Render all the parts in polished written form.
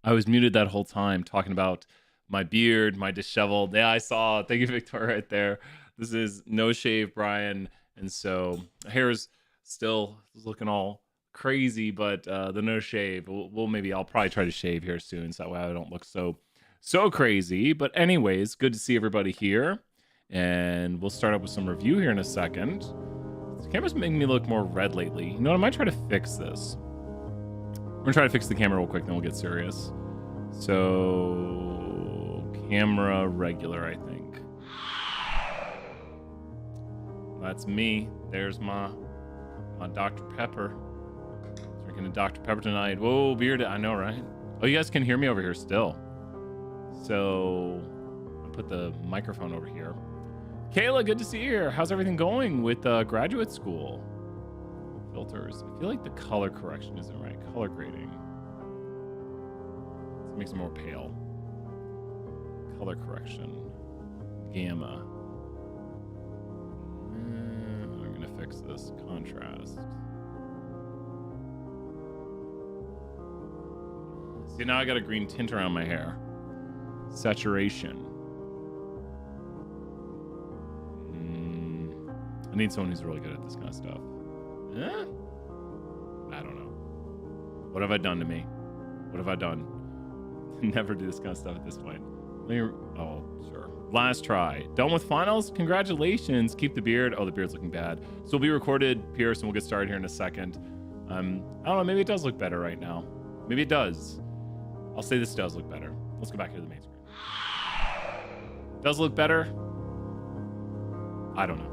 I was muted that whole time talking about my beard, my disheveled. Yeah, I saw. Thank you, Victoria, right there. This is no shave, Brian, and so hair is still looking all crazy, but the no shave. We'll maybe I'll probably try to shave here soon, so that way I don't look so crazy. But anyways, good to see everybody here, and we'll start up with some review here in a second. This camera's making me look more red lately. You know what? I might try to fix this. We're gonna try to fix the camera real quick, then we'll get serious. So, camera regular, I think. That's me. There's my Dr. Pepper. Drinking a Dr. Pepper tonight. Whoa, beard. I know, right? Oh, you guys can hear me over here still. So, I'll put the microphone over here. Kayla, good to see you here. How's everything going with graduate school? Filters. I feel like the color correction isn't right. Color grading. This makes it more pale. Color correction. Gamma. I'm gonna fix this. Contrast. See, now I got a green tint around my hair. Saturation. I need someone who's really good at this kind of stuff. Eh? I don't know. What have I done to me? What have I done? Never do this kind of stuff at this point. Oh, sure. Last try. Done with finals? Congratulations. Keep the beard. Oh, the beard's looking bad. So it'll be recorded, Pierce, and we'll get started here in a second. I don't know. Maybe it does look better right now. Maybe it does. I'll say this does look better. Let's go back to the main screen. Does look better? I don't know.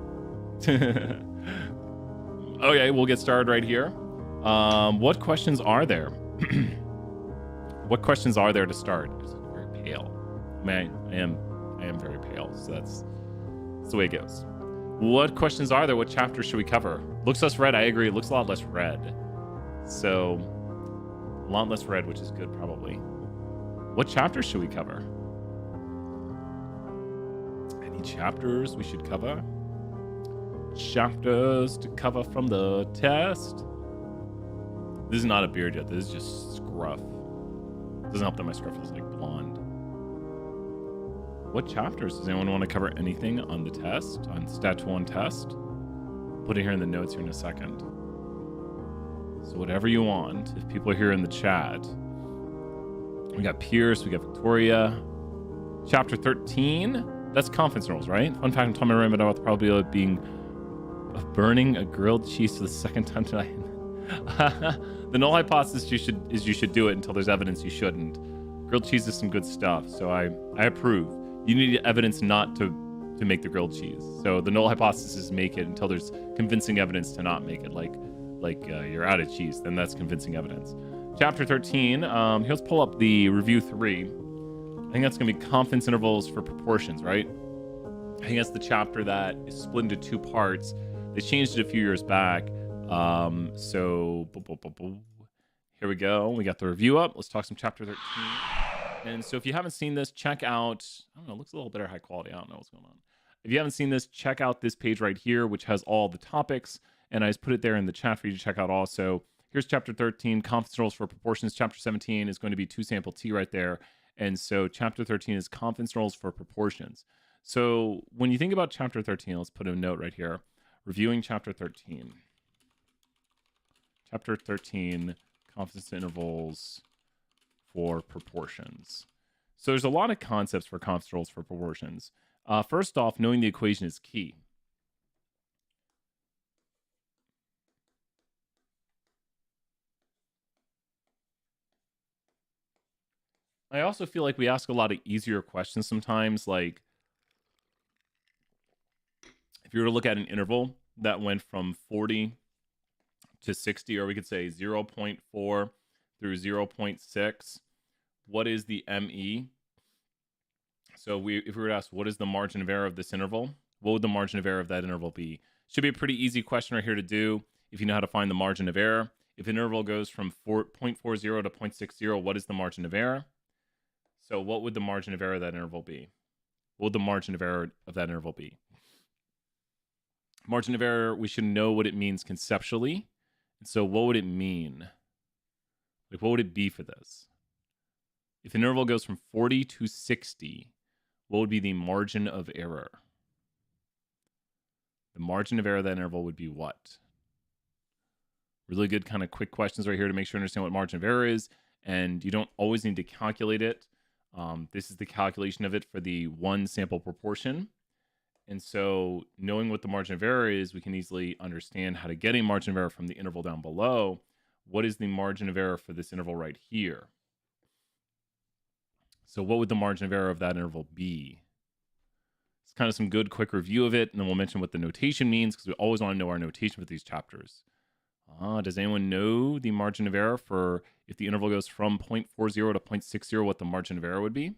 Okay, we'll get started right here. What questions are there? What questions are there to start? It's very pale. I am very pale, so that's the way it goes. What questions are there? What chapters should we cover? Looks less red. I agree. It looks a lot less red. So, a lot less red, which is good, probably. What chapters should we cover? Any chapters we should cover? Chapters to cover from the test. This is not a beard yet. This is just scruff. It doesn't help that my scruff is like blonde. What chapters? Does anyone want to cover anything on the test? On Stat 1 test? Put it here in the notes here in a second. So whatever you want. If people are here in the chat. We got Pierce. We got Victoria. Chapter 13. That's confidence intervals, right? Fun fact, I'm Tommy Raymond about the probability of being burning a grilled cheese for the second time tonight. The null hypothesis you should do it until there's evidence you shouldn't. Grilled cheese is some good stuff, so I approve. You need evidence not to make the grilled cheese. So the null hypothesis is make it until there's convincing evidence to not make it. Like you're out of cheese, then that's convincing evidence. Chapter 13. Here, let's pull up the review 3. I think that's gonna be confidence intervals for proportions, right? I think that's the chapter that is split into 2 parts. They changed it a few years back. So here we go. We got the review up. Let's talk some chapter 13. And so if you haven't seen this, check out, I don't know, it looks a little better high quality. I don't know what's going on. If you haven't seen this, check out this page right here, which has all the topics. And I just put it there in the chat for you to check out also. Here's chapter 13, confidence intervals for proportions. Chapter 17 is going to be 2 sample T right there. And so chapter 13 is confidence intervals for proportions. So when you think about chapter 13, let's put a note right here. Reviewing chapter 13. Chapter 13, confidence intervals for proportions. So there's a lot of concepts for confidence intervals for proportions. First off, knowing the equation is key. I also feel like we ask a lot of easier questions sometimes, like if you were to look at an interval that went from 40 to 60, or we could say 0.4 through 0.6, what is the ME? So if we were to ask, what is the margin of error of this interval? What would the margin of error of that interval be? Should be a pretty easy question right here to do if you know how to find the margin of error. If an interval goes from 0.40 to 0.60, what is the margin of error? So what would the margin of error of that interval be? What would the margin of error of that interval be? Margin of error, we should know what it means conceptually. And so what would it mean? Like, what would it be for this? If an interval goes from 40 to 60, what would be the margin of error? The margin of error of that interval would be what? Really good kind of quick questions right here to make sure you understand what margin of error is. And you don't always need to calculate it. This is the calculation of it for the one sample proportion. And so knowing what the margin of error is, we can easily understand how to get a margin of error from the interval down below. What is the margin of error for this interval right here? So what would the margin of error of that interval be? It's kind of some good quick review of it, and then we'll mention what the notation means, because we always want to know our notation for these chapters. Does anyone know the margin of error for if the interval goes from 0.40 to 0.60, what the margin of error would be?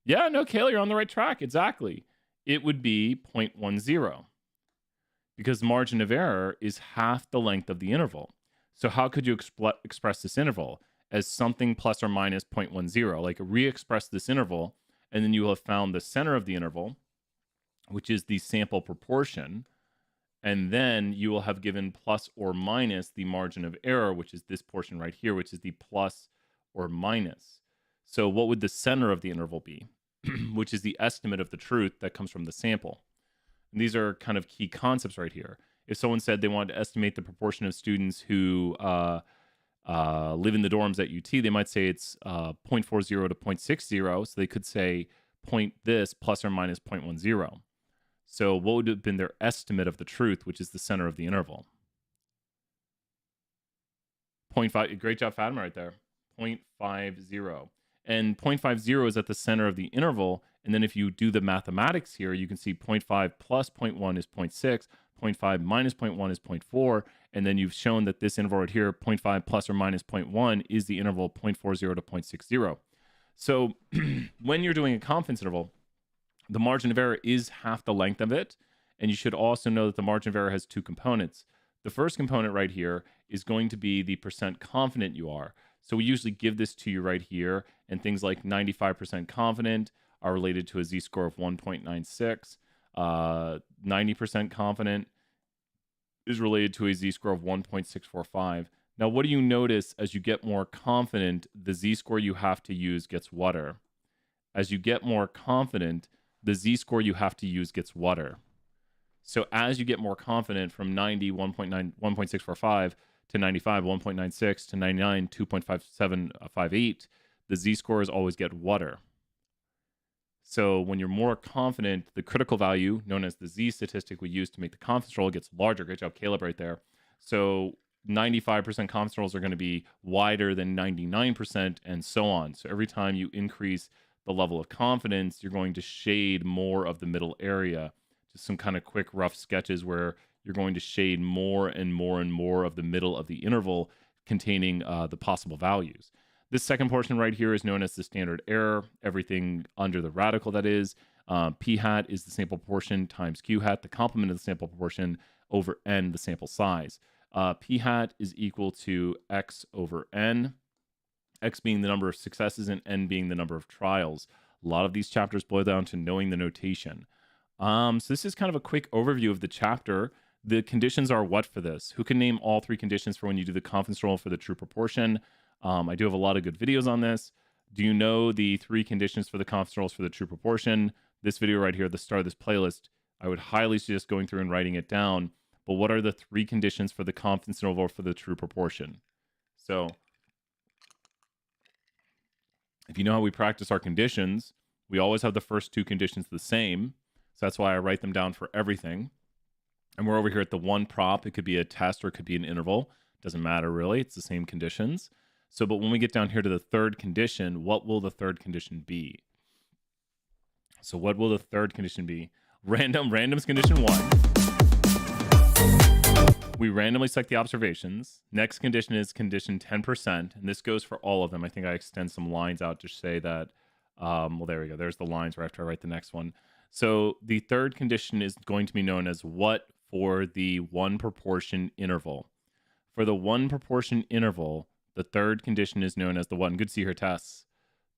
Yeah, no, Kayla, you're on the right track. Exactly. It would be 0.10, because the margin of error is half the length of the interval. So how could you express this interval? As something plus or minus 0.10, like re-express this interval, and then you will have found the center of the interval, which is the sample proportion, and then you will have given plus or minus the margin of error, which is this portion right here, which is the plus or minus. So what would the center of the interval be? Which is the estimate of the truth that comes from the sample. And these are kind of key concepts right here. If someone said they wanted to estimate the proportion of students who live in the dorms at UT, they might say it's 0.40 to 0.60. So they could say point this plus or minus 0.10. So what would have been their estimate of the truth, which is the center of the interval? 0.5. Great job, Fatima, right there. 0.50. And 0.50 is at the center of the interval. And then if you do the mathematics here, you can see 0.5 plus 0.1 is 0.6, 0.5 minus 0.1 is 0.4. And then you've shown that this interval right here, 0.5 plus or minus 0.1, is the interval 0.40 to 0.60. So when you're doing a confidence interval, the margin of error is half the length of it. And you should also know that the margin of error has two components. The first component right here is going to be the percent confident you are. So we usually give this to you right here, and things like 95% confident are related to a z-score of 1.96. 90% confident is related to a z-score of 1.645. Now, what do you notice as you get more confident, the z-score you have to use gets water? As you get more confident, the z-score you have to use gets water. So as you get more confident from 90, 1.645 to 95, 1.96 to 99, 2.5758, the z-scores always get water. So when you're more confident, the critical value, known as the z statistic we use to make the confidence interval, gets larger. Great job, Caleb, right there. So 95% confidence intervals are going to be wider than 99% and so on. So every time you increase the level of confidence, you're going to shade more of the middle area. Just some kind of quick rough sketches where you're going to shade more and more and more of the middle of the interval containing the possible values. This second portion right here is known as the standard error, everything under the radical, that is. P hat is the sample proportion times Q hat, the complement of the sample proportion, over n, the sample size. P hat is equal to x over n, x being the number of successes and n being the number of trials. A lot of these chapters boil down to knowing the notation. So this is kind of a quick overview of the chapter. The conditions are what for this? Who can name all three conditions for when you do the confidence interval for the true proportion? I do have a lot of good videos on this. Do you know the three conditions for the confidence intervals for the true proportion? This video right here at the start of this playlist, I would highly suggest going through and writing it down. But what are the three conditions for the confidence interval for the true proportion? So if you know how we practice our conditions, we always have the first two conditions the same. So that's why I write them down for everything. And we're over here at the one prop. It could be a test or it could be an interval. Doesn't matter really. It's the same conditions. So, but when we get down here to the third condition, what will the third condition be? So what will the third condition be? Random's condition 1. We randomly select the observations. Next condition is condition 10%. And this goes for all of them. I think I extend some lines out to say that, well, there we go. There's the lines right after I write the next one. So the third condition is going to be known as what for the one proportion interval. For the one proportion interval, the third condition is known as the what? And good to see her tests.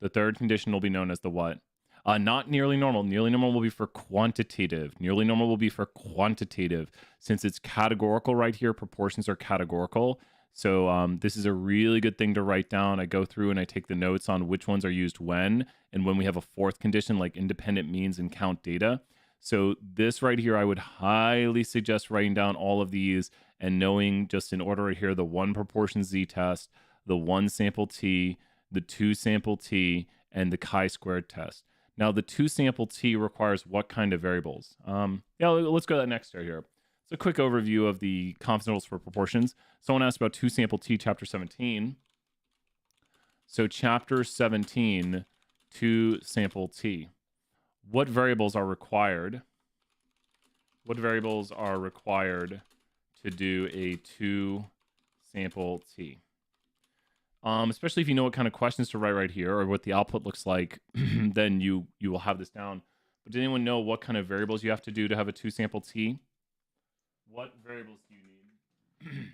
The third condition will be known as the what? Not nearly normal. Nearly normal will be for quantitative. Nearly normal will be for quantitative. Since it's categorical right here, proportions are categorical. So this is a really good thing to write down. I go through and I take the notes on which ones are used when, and when we have a fourth condition like independent means and count data. So this right here, I would highly suggest writing down all of these and knowing just in order right here, the 1 proportion z-test, the 1 sample t, the 2 sample t, and the chi-squared test. Now, the 2 sample t requires what kind of variables? Yeah, let's go to that next here. A quick overview of the confidence intervals for proportions. Someone asked about 2 sample t, chapter 17. So chapter 17, 2 sample t. What variables are required? What variables are required to do a 2 sample t? Especially if you know what kind of questions to write right here or what the output looks like, then you will have this down. But did anyone know what kind of variables you have to do to have a 2 sample t? What variables do you need?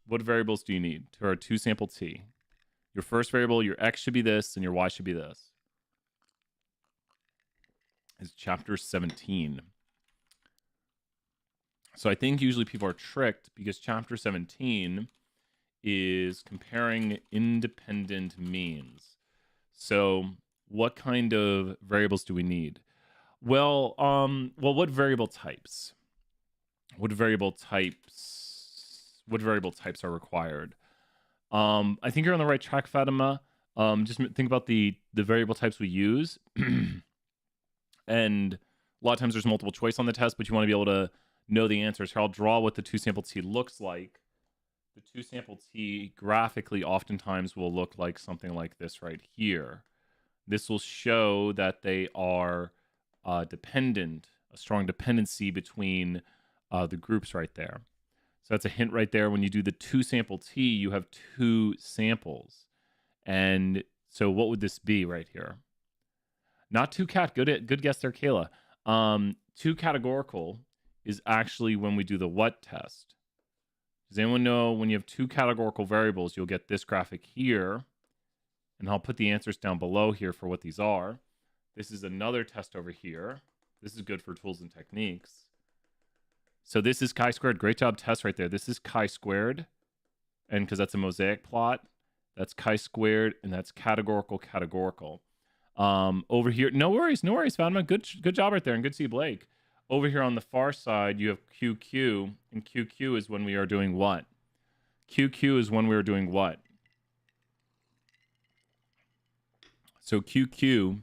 What variables do you need to our 2 sample t? Your first variable, your x should be this, and your y should be this. Is chapter 17. So I think usually people are tricked because chapter 17 is comparing independent means. So what kind of variables do we need? Well, what variable types? What variable types are required? I think you're on the right track, Fatima. Just think about the variable types we use. And a lot of times there's multiple choice on the test, but you want to be able to know the answers. Here, I'll draw what the 2 sample t looks like. The 2 sample t graphically oftentimes will look like something like this right here. This will show that they are dependent, a strong dependency between the groups right there. So that's a hint right there. When you do the 2 sample t, you have 2 samples. And so what would this be right here? Not 2 cat. Good guess there, Kayla. 2 categorical is actually when we do the what test. Does anyone know when you have 2 categorical variables, you'll get this graphic here. And I'll put the answers down below here for what these are. This is another test over here. This is good for tools and techniques. So this is chi-squared. Great job, test right there. This is chi-squared. And because that's a mosaic plot, that's chi-squared, and that's categorical. Over here, no worries, Fatima. Good job right there, and good to see Blake. Over here on the far side, you have QQ, and QQ is when we are doing what? QQ is when we are doing what? So QQ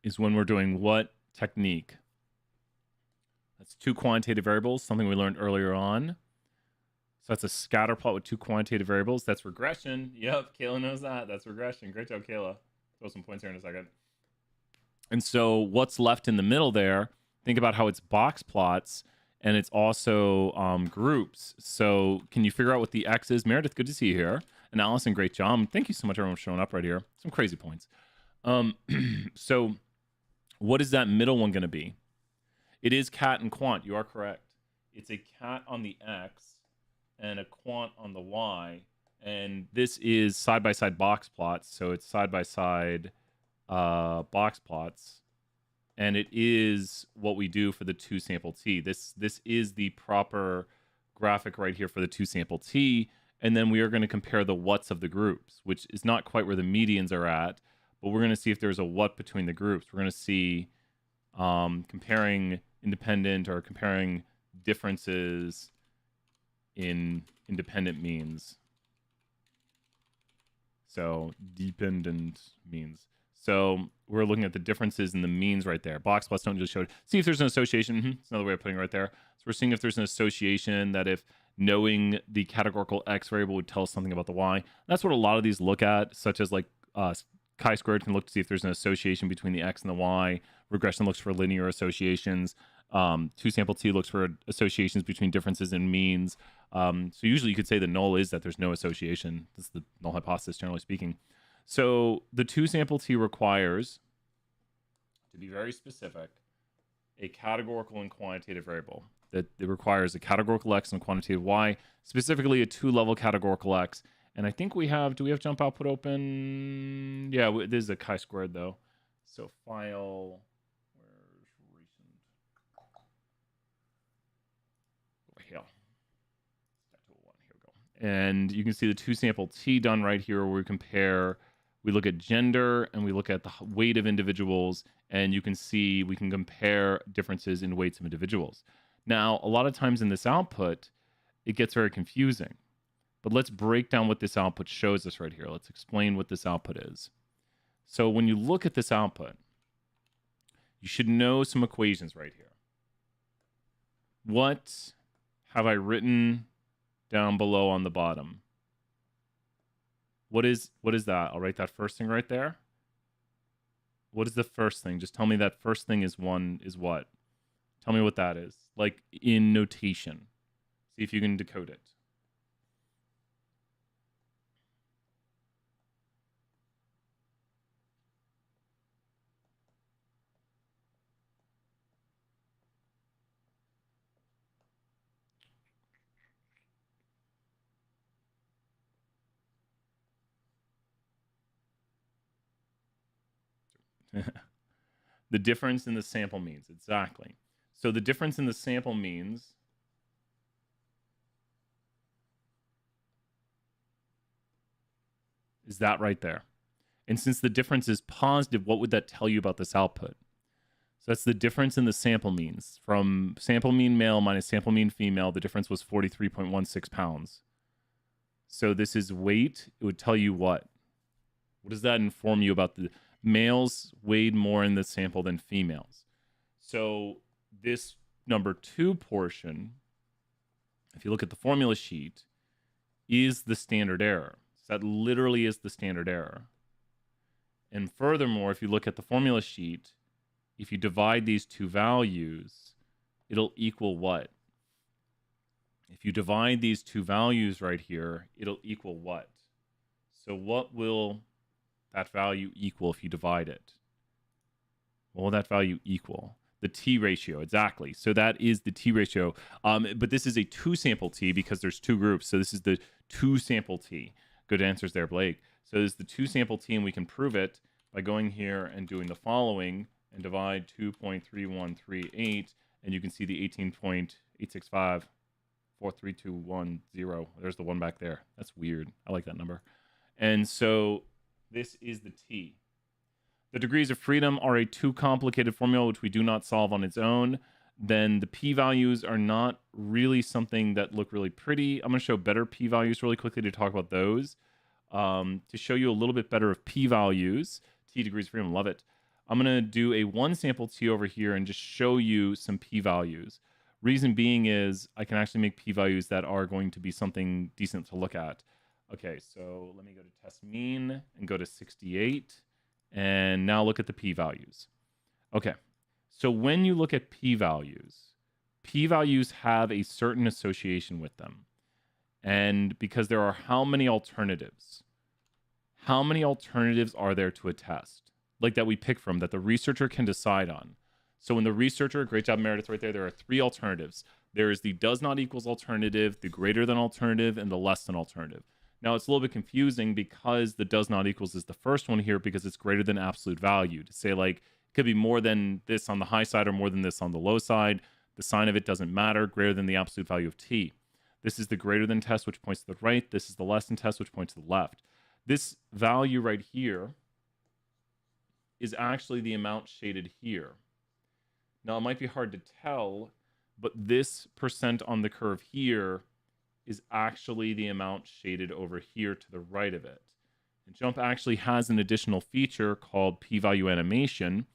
is when we're doing what technique? That's 2 quantitative variables, something we learned earlier on. So that's a scatter plot with 2 quantitative variables. That's regression. Yep, Kayla knows that. That's regression. Great job, Kayla. Throw some points here in a second. And so what's left in the middle there, think about how it's box plots, and it's also groups. So can you figure out what the X is? Meredith, good to see you here. And Allison, great job. Thank you so much, everyone, for showing up right here. Some crazy points. So what is that middle one going to be? It is cat and quant. You are correct. It's a cat on the X and a quant on the Y. And this is side-by-side box plots. So it's side-by-side box plots. And it is what we do for the 2 sample t. This is the proper graphic right here for the 2 sample t. And then we are going to compare the whats of the groups, which is not quite where the medians are at. But we're going to see if there's a what between the groups. We're going to see comparing independent or comparing differences in independent means. So dependent means. So we're looking at the differences in the means right there. Box plots don't just show it. See if there's an association. It's another way of putting it right there. So we're seeing if there's an association, that if knowing the categorical X variable would tell us something about the Y. That's what a lot of these look at, such as like chi-squared can look to see if there's an association between the X and the Y. Regression looks for linear associations. 2 sample t looks for associations between differences in means. So usually you could say the null is that there's no association. This is the null hypothesis, generally speaking. So the 2 sample t requires, to be very specific, a categorical and quantitative variable. That it requires a categorical X and a quantitative Y, specifically a 2-level categorical X. And I think we have, do we have jump output open? Yeah, this is a chi-squared though. So file, where's recent? Over here. Here we go. And you can see the two sample T done right here where we compare, we look at gender and we look at the weight of individuals, and you can see we can compare differences in weights of individuals. Now, a lot of times in this output, it gets very confusing. But let's break down what this output shows us right here. Let's explain what this output is. So when you look at this output, you should know some equations right here. What have I written down below on the bottom? What is that? I'll write that first thing right there. What is the first thing? Just tell me that first thing is what? Tell me what that is. Like in notation. See if you can decode it. The difference in the sample means, exactly. So the difference in the sample means is that right there. And since the difference is positive, what would that tell you about this output? So that's the difference in the sample means. From sample mean male minus sample mean female, the difference was 43.16 pounds. So this is weight. It would tell you what? What does that inform you about the males weighed more in the sample than females? So this number 2 portion, if you look at the formula sheet, is the standard error. So that literally is the standard error. And furthermore, if you look at the formula sheet, if you divide these two values, it'll equal what? If you divide these two values right here, it'll equal what? So what will that value equal if you divide it? What will that value equal? The T ratio, exactly. So that is the T ratio. But this is a 2 sample T because there's 2 groups. So this is the 2 sample T. Good answers there, Blake. So this is the 2 sample T, and we can prove it by going here and doing the following and divide 2.3138, and you can see the 18.865. 43210. There's the one back there. That's weird. I like that number. And so this is the T. The degrees of freedom are a too complicated formula which we do not solve on its own. Then the p-values are not really something that look really pretty. I'm going to show better p-values really quickly to talk about those. To show you a little bit better of p-values, T degrees of freedom, love it. I'm going to do a 1 sample T over here and just show you some p-values. Reason being is I can actually make p-values that are going to be something decent to look at. Okay, so let me go to test mean and go to 68. And now look at the p-values. Okay, so when you look at p-values have a certain association with them. And because there are how many alternatives? How many alternatives are there to a test? Like that we pick from, that the researcher can decide on. So when the researcher, great job Meredith right there are 3 alternatives. There is the does not equals alternative, the greater than alternative, and the less than alternative. Now it's a little bit confusing because the does not equals is the first one here because it's greater than absolute value. To say like, it could be more than this on the high side or more than this on the low side. The sign of it doesn't matter, greater than the absolute value of T. This is the greater than test, which points to the right. This is the less than test, which points to the left. This value right here is actually the amount shaded here. Now, it might be hard to tell, but this percent on the curve here is actually the amount shaded over here to the right of it. And JMP actually has an additional feature called p-value animation.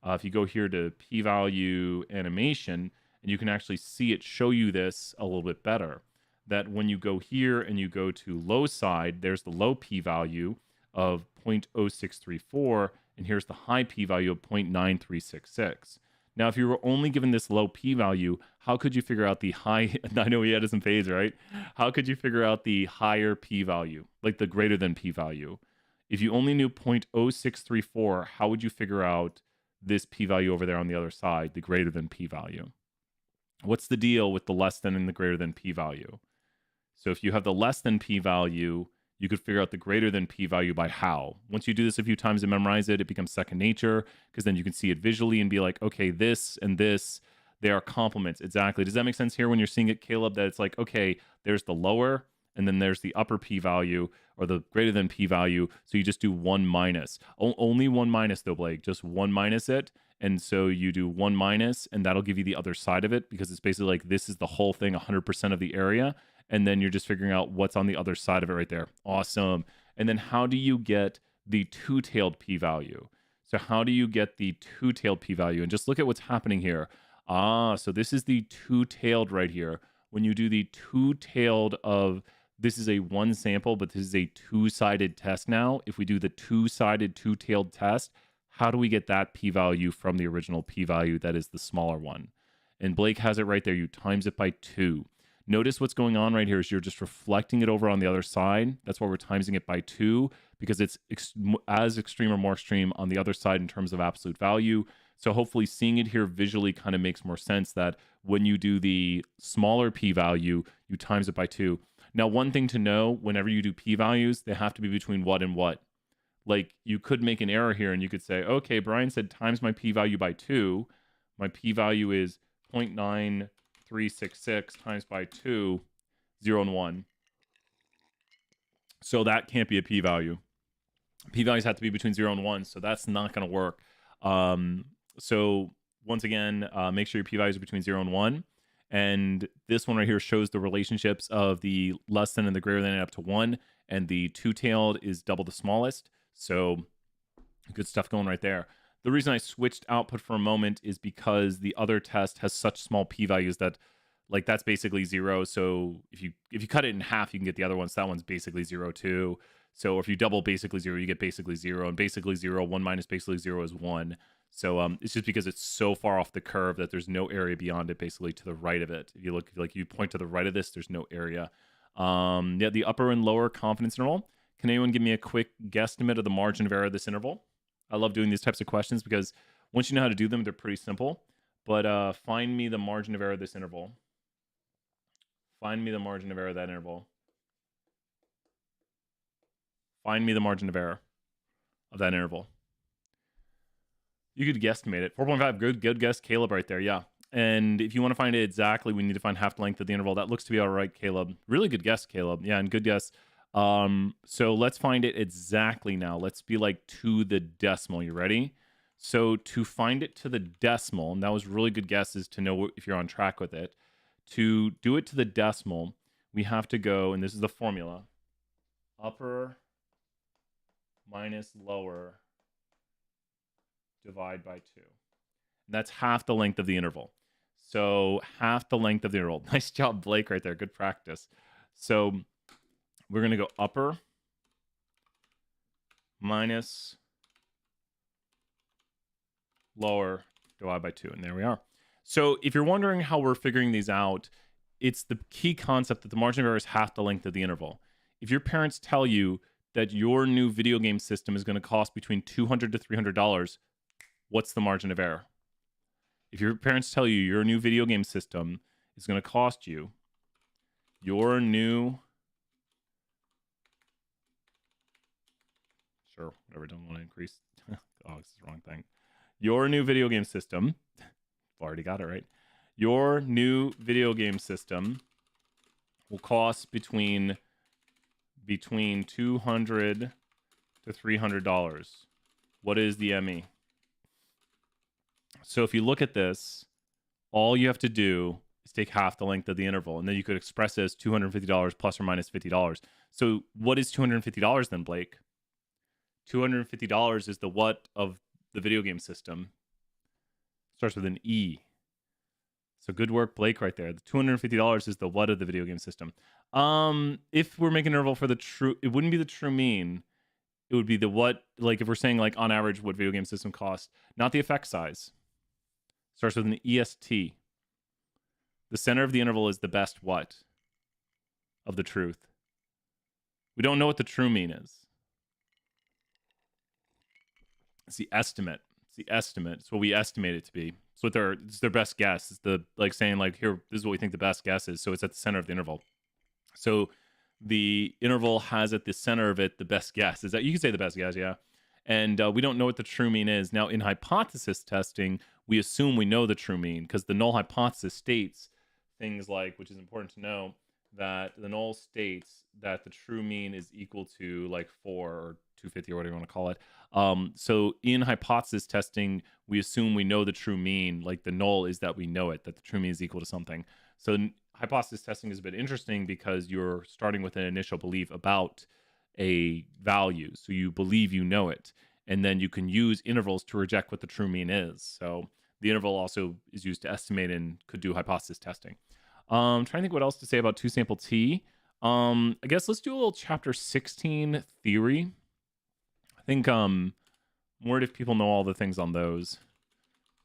If you go here to p-value animation, and you can actually see it show you this a little bit better. That when you go here and you go to low side, there's the low p-value of 0.0634, and here's the high p-value of 0.9366. Now, if you were only given this low p-value, how could you figure out the high? I know we added some phase, right? How could you figure out the higher p-value, like the greater than p-value? If you only knew 0.0634, how would you figure out this p-value over there on the other side, the greater than p-value? What's the deal with the less than and the greater than p-value? So if you have the less than p-value, you could figure out the greater than p-value by how. Once you do this a few times and memorize it, it becomes second nature because then you can see it visually and be like, okay, this and this, they are complements. Exactly. Does that make sense here when you're seeing it, Caleb, that it's like, okay, there's the lower and then there's the upper p-value or the greater than p-value. So you just do 1 minus. Only 1 minus though, Blake. Just 1 minus it. And so you do 1 minus, and that'll give you the other side of it, because it's basically like this is the whole thing, 100% of the area. And then you're just figuring out what's on the other side of it right there. Awesome. And then how do you get the two-tailed p-value? So how do you get the two-tailed p-value? And just look at what's happening here. So this is the two-tailed right here. When you do the two-tailed of, this is a one sample, but this is a two-sided test now. If we do the two-sided two-tailed test, how do we get that p-value from the original p-value that is the smaller one? And Blake has it right there. You times it by 2. Notice what's going on right here is you're just reflecting it over on the other side. That's why we're timesing it by 2, because it's as extreme or more extreme on the other side in terms of absolute value. So hopefully seeing it here visually kind of makes more sense that when you do the smaller p-value, you times it by 2. Now, one thing to know, whenever you do p-values, they have to be between what and what. Like, you could make an error here and you could say, okay, Brian said times my p-value by 2. My p-value is 0.9366 times by 2, 0 and 1. So that can't be a p-value. P-values have to be between 0 and 1, so that's not going to work. So once again, make sure your p-values are between 0 and 1. And this one right here shows the relationships of the less than and the greater than up to 1. And the two-tailed is double the smallest. So good stuff going right there. The reason I switched output for a moment is because the other test has such small p-values that, like, that's basically 0. So if you cut it in half, you can get the other one. So that one's basically 0 too. So if you double basically 0, you get basically 0. And basically 0, 1 minus basically 0 is 1. So it's just because it's so far off the curve that there's no area beyond it, basically to the right of it. If you look, like, you point to the right of this, there's no area. Yeah, the upper and lower confidence interval. Can anyone give me a quick guesstimate of the margin of error of this interval? I love doing these types of questions because once you know how to do them, they're pretty simple. But find me the margin of error of this interval. Find me the margin of error of that interval. Find me the margin of error of that interval. You could guesstimate it. 4.5, good guess, Caleb, right there, yeah. And if you want to find it exactly, we need to find half the length of the interval. That looks to be all right, Caleb. Really good guess, Caleb. Yeah, and good guess. So let's find it exactly now. Let's be like to the decimal. You ready? So to find it to the decimal, and that was really good guesses to know if you're on track with it. To do it to the decimal, we have to go, and this is the formula, upper minus lower divide by 2. And that's half the length of the interval. So half the length of the interval. Nice job, Blake, right there. Good practice. So we're going to go upper minus lower divide by 2. And there we are. So if you're wondering how we're figuring these out, it's the key concept that the margin of error is half the length of the interval. If your parents tell you that your new video game system is going to cost between $200 to $300, what's the margin of error? If your parents tell you your new video game system is going to cost you your new... Sure, whatever, don't want to increase. Oh, this is the wrong thing. Your new video game system... I've already got it right. Your new video game system will cost between $200 to $300. What is the ME? So if you look at this, all you have to do is take half the length of the interval, and then you could express it as $250 plus or minus $50. So what is $250 then, Blake? $250 is the what of the video game system. Starts with an E. So good work, Blake, right there. The $250 is the what of the video game system. If we're making an interval for the true, it wouldn't be the true mean. It would be the what, like if we're saying like on average what video game system costs, not the effect size. Starts with an EST. The center of the interval is the best what of the truth. We don't know what the true mean is. It's the estimate. It's the estimate. It's what we estimate it to be. It's their best guess. It's the, like, saying like, here, this is what we think the best guess is. So it's at the center of the interval. So the interval has at the center of it the best guess. Is that, you can say the best guess, yeah. And we don't know what the true mean is. Now, in hypothesis testing, we assume we know the true mean because the null hypothesis states things like, which is important to know, that the null states that the true mean is equal to like 4 or 250 or whatever you want to call it. So in hypothesis testing, we assume we know the true mean. Like the null is that we know it, that the true mean is equal to something. So hypothesis testing is a bit interesting because you're starting with an initial belief about a value. So you believe you know it. And then you can use intervals to reject what the true mean is. So the interval also is used to estimate and could do hypothesis testing. Trying to think what else to say about two sample T. I guess let's do a little chapter 16 theory. I think more if people know all the things on those.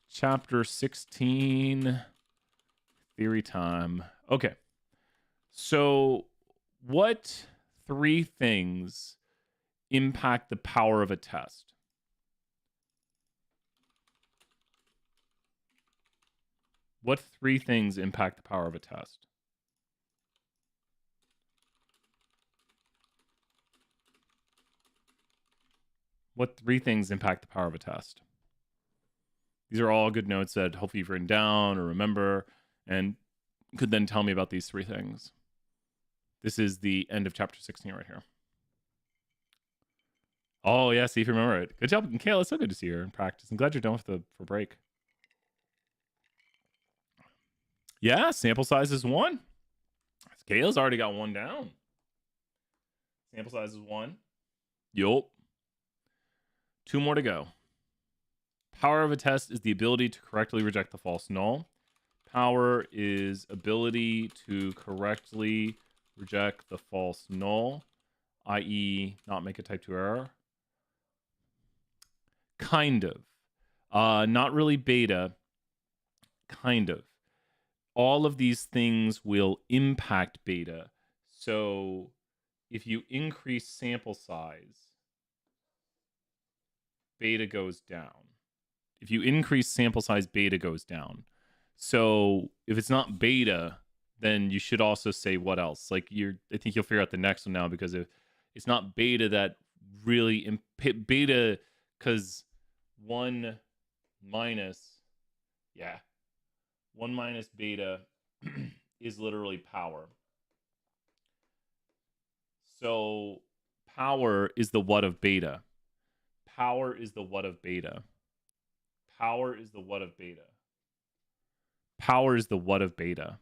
Chapter 16 theory time. Okay. So what three things impact the power of a test? What three things impact the power of a test? What three things impact the power of a test? These are all good notes that hopefully you've written down or remember and could then tell me about these three things. This is the end of chapter 16 right here. Oh, yeah, see if you remember it. Good job, Kayla. It's so good to see you in practice. I'm glad you're done for break. Yeah, sample size is 1. Kayla's already got 1 down. Sample size is 1. Yup. 2 more to go. Power of a test is the ability to correctly reject the false null. Power is ability to correctly reject the false null, i.e. not make a type 2 error. Kind of. Not really beta. Kind of. All of these things will impact beta. So if you increase sample size, beta goes down. If you increase sample size, beta goes down. So if it's not beta, then you should also say what else? Like I think you'll figure out the next one now, because if it's not beta, that really beta, because 1 minus beta is literally power. So power is the what of beta. Power is the what of beta. Power is the what of beta. Power is the what of beta.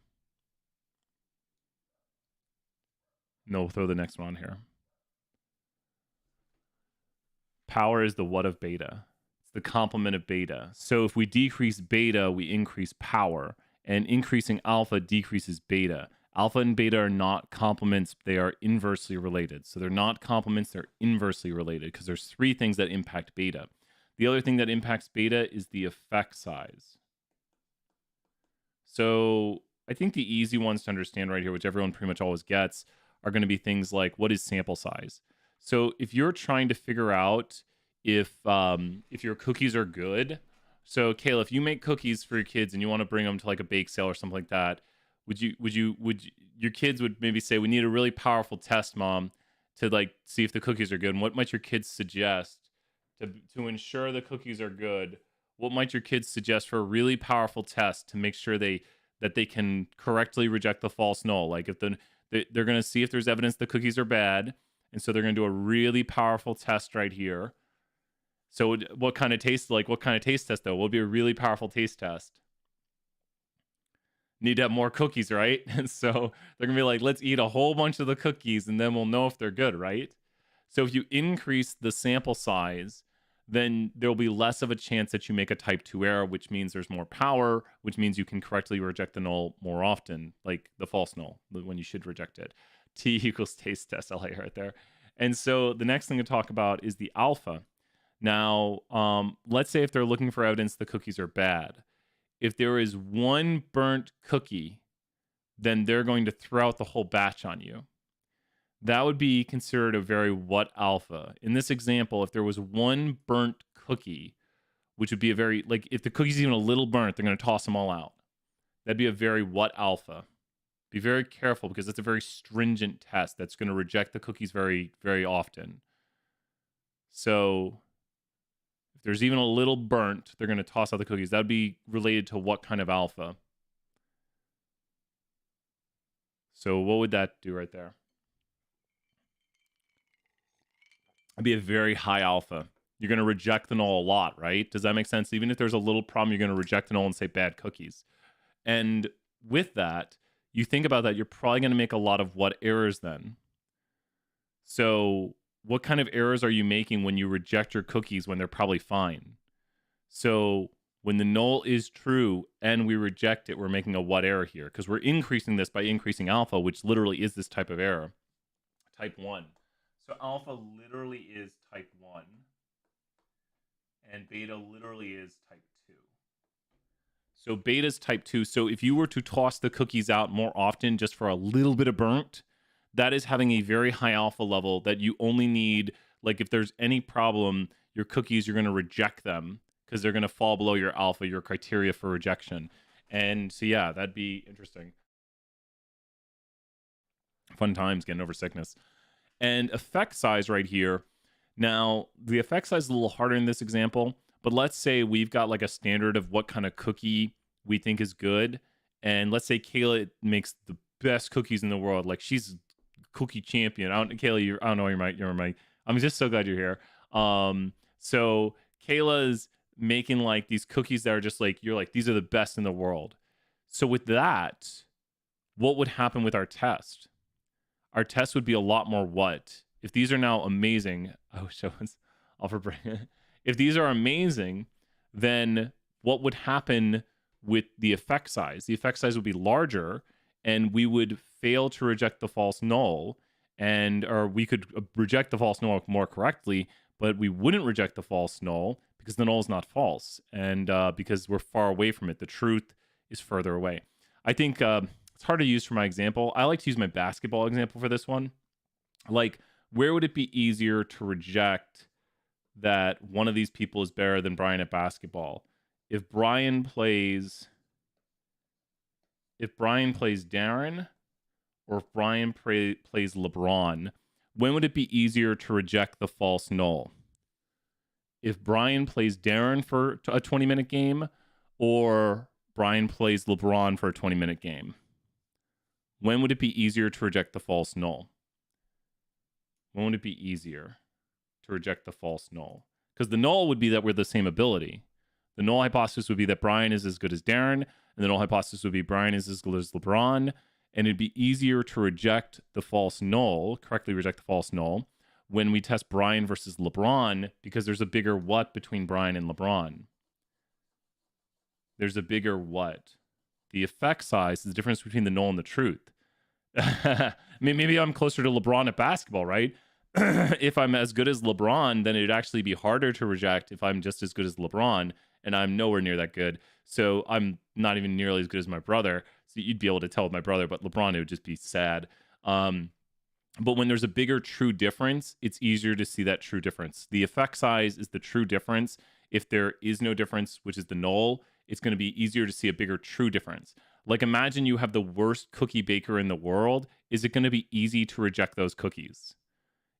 No, we'll throw the next one on here. Power is the what of beta. It's the complement of beta. So if we decrease beta, we increase power. And increasing alpha decreases beta. Alpha and beta are not complements. They are inversely related. So they're not complements. They're inversely related, because there's 3 things that impact beta. The other thing that impacts beta is the effect size. So I think the easy ones to understand right here, which everyone pretty much always gets, are going to be things like, what is sample size? So if you're trying to figure out if your cookies are good, so Kayla, if you make cookies for your kids and you want to bring them to like a bake sale or something like that, would your kids would maybe say, we need a really powerful test, Mom, to like see if the cookies are good? And what might your kids suggest to ensure the cookies are good? What might your kids suggest for a really powerful test to make sure that they can correctly reject the false null? Like if they're going to see if there's evidence the cookies are bad, and so they're going to do a really powerful test right here. So what kind of taste test though? What would be a really powerful taste test? Need to have more cookies, right? And so they're gonna be like, let's eat a whole bunch of the cookies and then we'll know if they're good, right? So if you increase the sample size, then there'll be less of a chance that you make a type 2 error, which means there's more power, which means you can correctly reject the null more often, like the false null, when you should reject it. T equals taste test, LA right there. And so the next thing to talk about is the alpha. Now, let's say if they're looking for evidence the cookies are bad. If there is 1 burnt cookie, then they're going to throw out the whole batch on you. That would be considered a very what alpha. In this example, if there was 1 burnt cookie, which would be a very, like if the cookie's even a little burnt, they're going to toss them all out. That'd be a very what alpha. Be very careful, because it's a very stringent test that's going to reject the cookies very, very often. So if there's even a little burnt, they're going to toss out the cookies. That would be related to what kind of alpha. So what would that do right there? It'd be a very high alpha. You're going to reject the null a lot, right? Does that make sense? Even if there's a little problem, you're going to reject the null and say bad cookies. And with that, you think about that, you're probably going to make a lot of what errors then? So what kind of errors are you making when you reject your cookies when they're probably fine? So when the null is true and we reject it, we're making a what error here because we're increasing this by increasing alpha, which literally is this type of error, type 1. So alpha literally is type 1 and beta literally is type 2. So beta is type 2. So if you were to toss the cookies out more often just for a little bit of burnt, that is having a very high alpha level that you only need, like if there's any problem, your cookies, you're going to reject them because they're going to fall below your alpha, your criteria for rejection. And so, yeah, that'd be interesting. Fun times getting over sickness. And effect size right here. Now, the effect size is a little harder in this example, but let's say we've got like a standard of what kind of cookie we think is good. And let's say Kayla makes the best cookies in the world. Like she's cookie champion. Kayla, I don't know, you're my, I'm just so glad you're here. So Kayla's making like these cookies that are just like, you're like, these are the best in the world. So with that, what would happen with our test? Our test would be a lot more what? If these are now amazing, I wish I was offer brain. If these are amazing, then what would happen with the effect size? The effect size would be larger and we would fail to reject the false null, or we could reject the false null more correctly, but we wouldn't reject the false null because the null is not false, and because we're far away from it. The truth is further away. I think it's hard to use for my example. I like to use my basketball example for this one. Like, where would it be easier to reject that one of these people is better than Brian at basketball? If Brian plays Darren, or if Brian plays LeBron, when would it be easier to reject the false null? If Brian plays Darren for a 20-minute game, or Brian plays LeBron for a 20-minute game? When would it be easier to reject the false null? When would it be easier to reject the false null? Because the null would be that we're the same ability. The null hypothesis would be that Brian is as good as Darren, and the null hypothesis would be Brian is as good as LeBron, and it'd be easier to reject the false null, correctly reject the false null, when we test Brian versus LeBron, because there's a bigger what between Brian and LeBron. There's a bigger what? The effect size is the difference between the null and the truth. Maybe I'm closer to LeBron at basketball, right? If I'm as good as LeBron, then it'd actually be harder to reject if I'm just as good as LeBron, and I'm nowhere near that good. So I'm not even nearly as good as my brother. So you'd be able to tell with my brother, but LeBron, it would just be sad. But when there's a bigger true difference, it's easier to see that true difference. The effect size is the true difference. If there is no difference, which is the null, it's going to be easier to see a bigger true difference. Like, imagine you have the worst cookie baker in the world. Is it going to be easy to reject those cookies?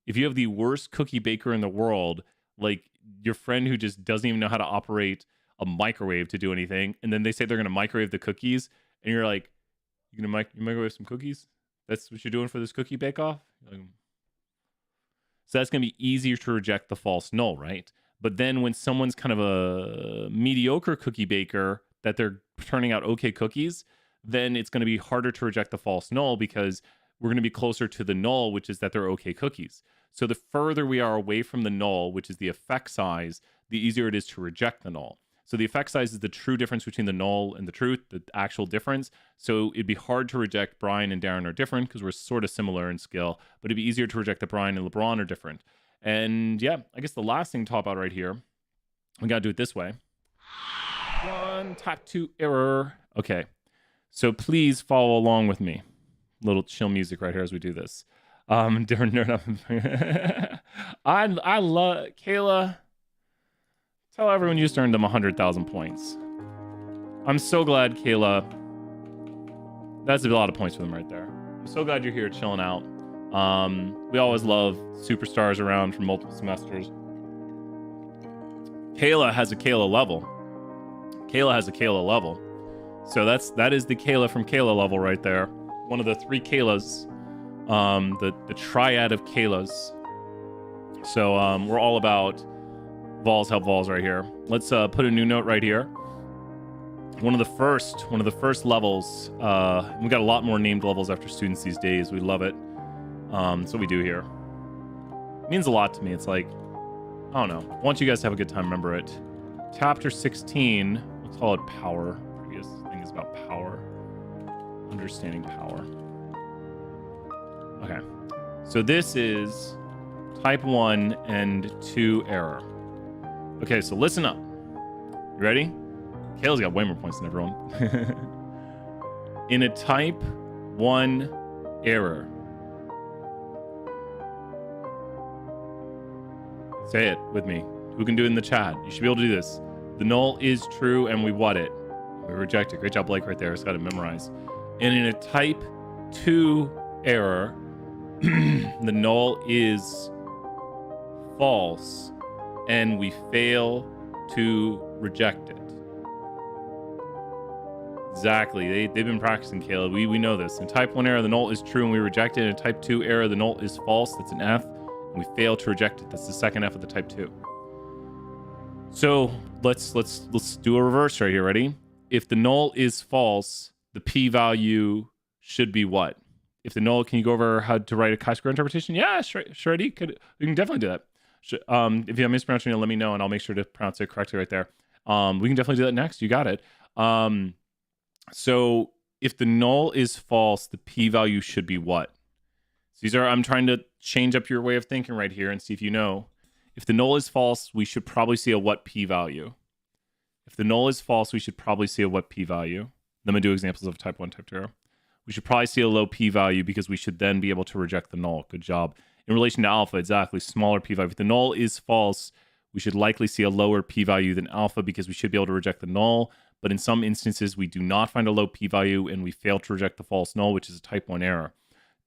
If you have the worst cookie baker in the world, like your friend who just doesn't even know how to operate a microwave to do anything, and then they say they're going to microwave the cookies, and you're like, you're going to microwave some cookies? That's what you're doing for this cookie bake-off? So that's going to be easier to reject the false null, right? But then when someone's kind of a mediocre cookie baker, that they're turning out okay cookies, then it's going to be harder to reject the false null because we're going to be closer to the null, which is that they're okay cookies. So the further we are away from the null, which is the effect size, the easier it is to reject the null. So the effect size is the true difference between the null and the truth, the actual difference. So it'd be hard to reject Brian and Darren are different because we're sort of similar in skill, but it'd be easier to reject that Brian and LeBron are different. And yeah, I guess the last thing to talk about right here, we got to do it this way. One, type 2 error. Okay, so please follow along with me. Little chill music right here as we do this. Different nerd up. I love Kayla. Tell everyone you just earned them 100,000 points. I'm so glad, Kayla. That's a lot of points for them right there. I'm so glad you're here chilling out. We always love superstars around from multiple semesters. Kayla has a Kayla level. Kayla has a Kayla level. So that is the Kayla from Kayla level right there. one of the three Kaylas, the triad of Kaylas. So we're all about vols help vols right here. Let's put a new note right here. One of the first levels. We got a lot more named levels after students these days. We love it. That's what we do here. It means a lot to me. It's like, I don't know. I want you guys to have a good time. Remember it. Chapter 16. We'll call it power. Previous thing is about power. Understanding power. Okay. So this is type 1 and 2 error. Okay, so listen up. You ready? Kayla's got way more points than everyone. In a type 1 error. Say it with me. Who can do it in the chat? You should be able to do this. The null is true and we what it? We reject it. Great job, Blake, right there. It's got to memorize. And in a type 2 error, the null is false and we fail to reject it. Exactly. They've been practicing, Caleb. We know this. In type 1 error, the null is true and we reject it. In type 2 error, the null is false. That's an F. And we fail to reject it. That's the second F of the type 2. So let's do a reverse right here. Ready? If the null is false, the p-value should be what? If the null, can you go over how to write a chi-square interpretation? Yeah, sure, Eddie. We can definitely do that. If I'm mispronouncing it, let me know, and I'll make sure to pronounce it correctly right there. We can definitely do that next. You got it. So if the null is false, the p-value should be what? So these are, I'm trying to change up your way of thinking right here and see if you know. If the null is false, we should probably see a what p-value. If the null is false, we should probably see a what p-value. Then I'm going to do examples of type 1, type 2 error. We should probably see a low p-value because we should then be able to reject the null. Good job. In relation to alpha, exactly, smaller p-value. If the null is false, we should likely see a lower p-value than alpha because we should be able to reject the null. But in some instances, we do not find a low p-value and we fail to reject the false null, which is a type 1 error.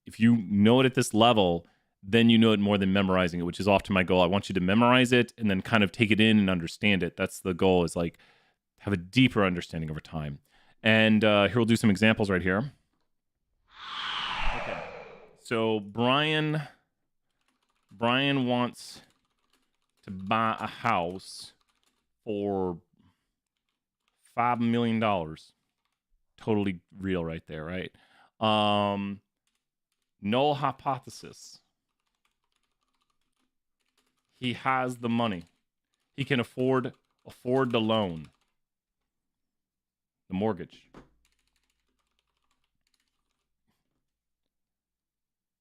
If you know it at this level, then you know it more than memorizing it, which is often my goal. I want you to memorize it and then kind of take it in and understand it. That's the goal, is like have a deeper understanding over time. And here we'll do some examples right here. Okay. So Brian wants to buy a house for $5 million. Totally real right there, right? Null hypothesis. He has the money. He can afford the loan. The mortgage.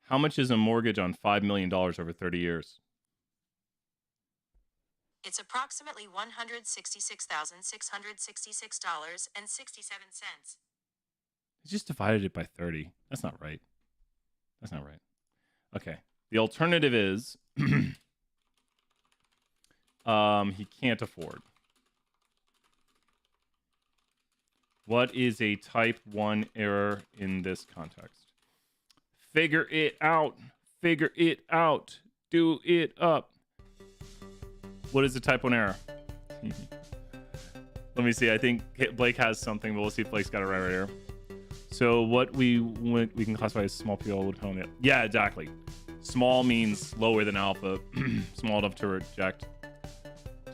How much is a mortgage on $5 million over 30 years? It's approximately $166,666.67. He just divided it by 30. That's not right. That's not right. Okay. The alternative is he can't afford. What is a type 1 error in this context? Figure it out. Figure it out. Do it up. What is a type 1 error? Let me see. I think Blake has something, but we'll see if Blake's got it right here. So what we can classify as small p would home it. Yeah, exactly. Small means lower than alpha. Small enough to reject.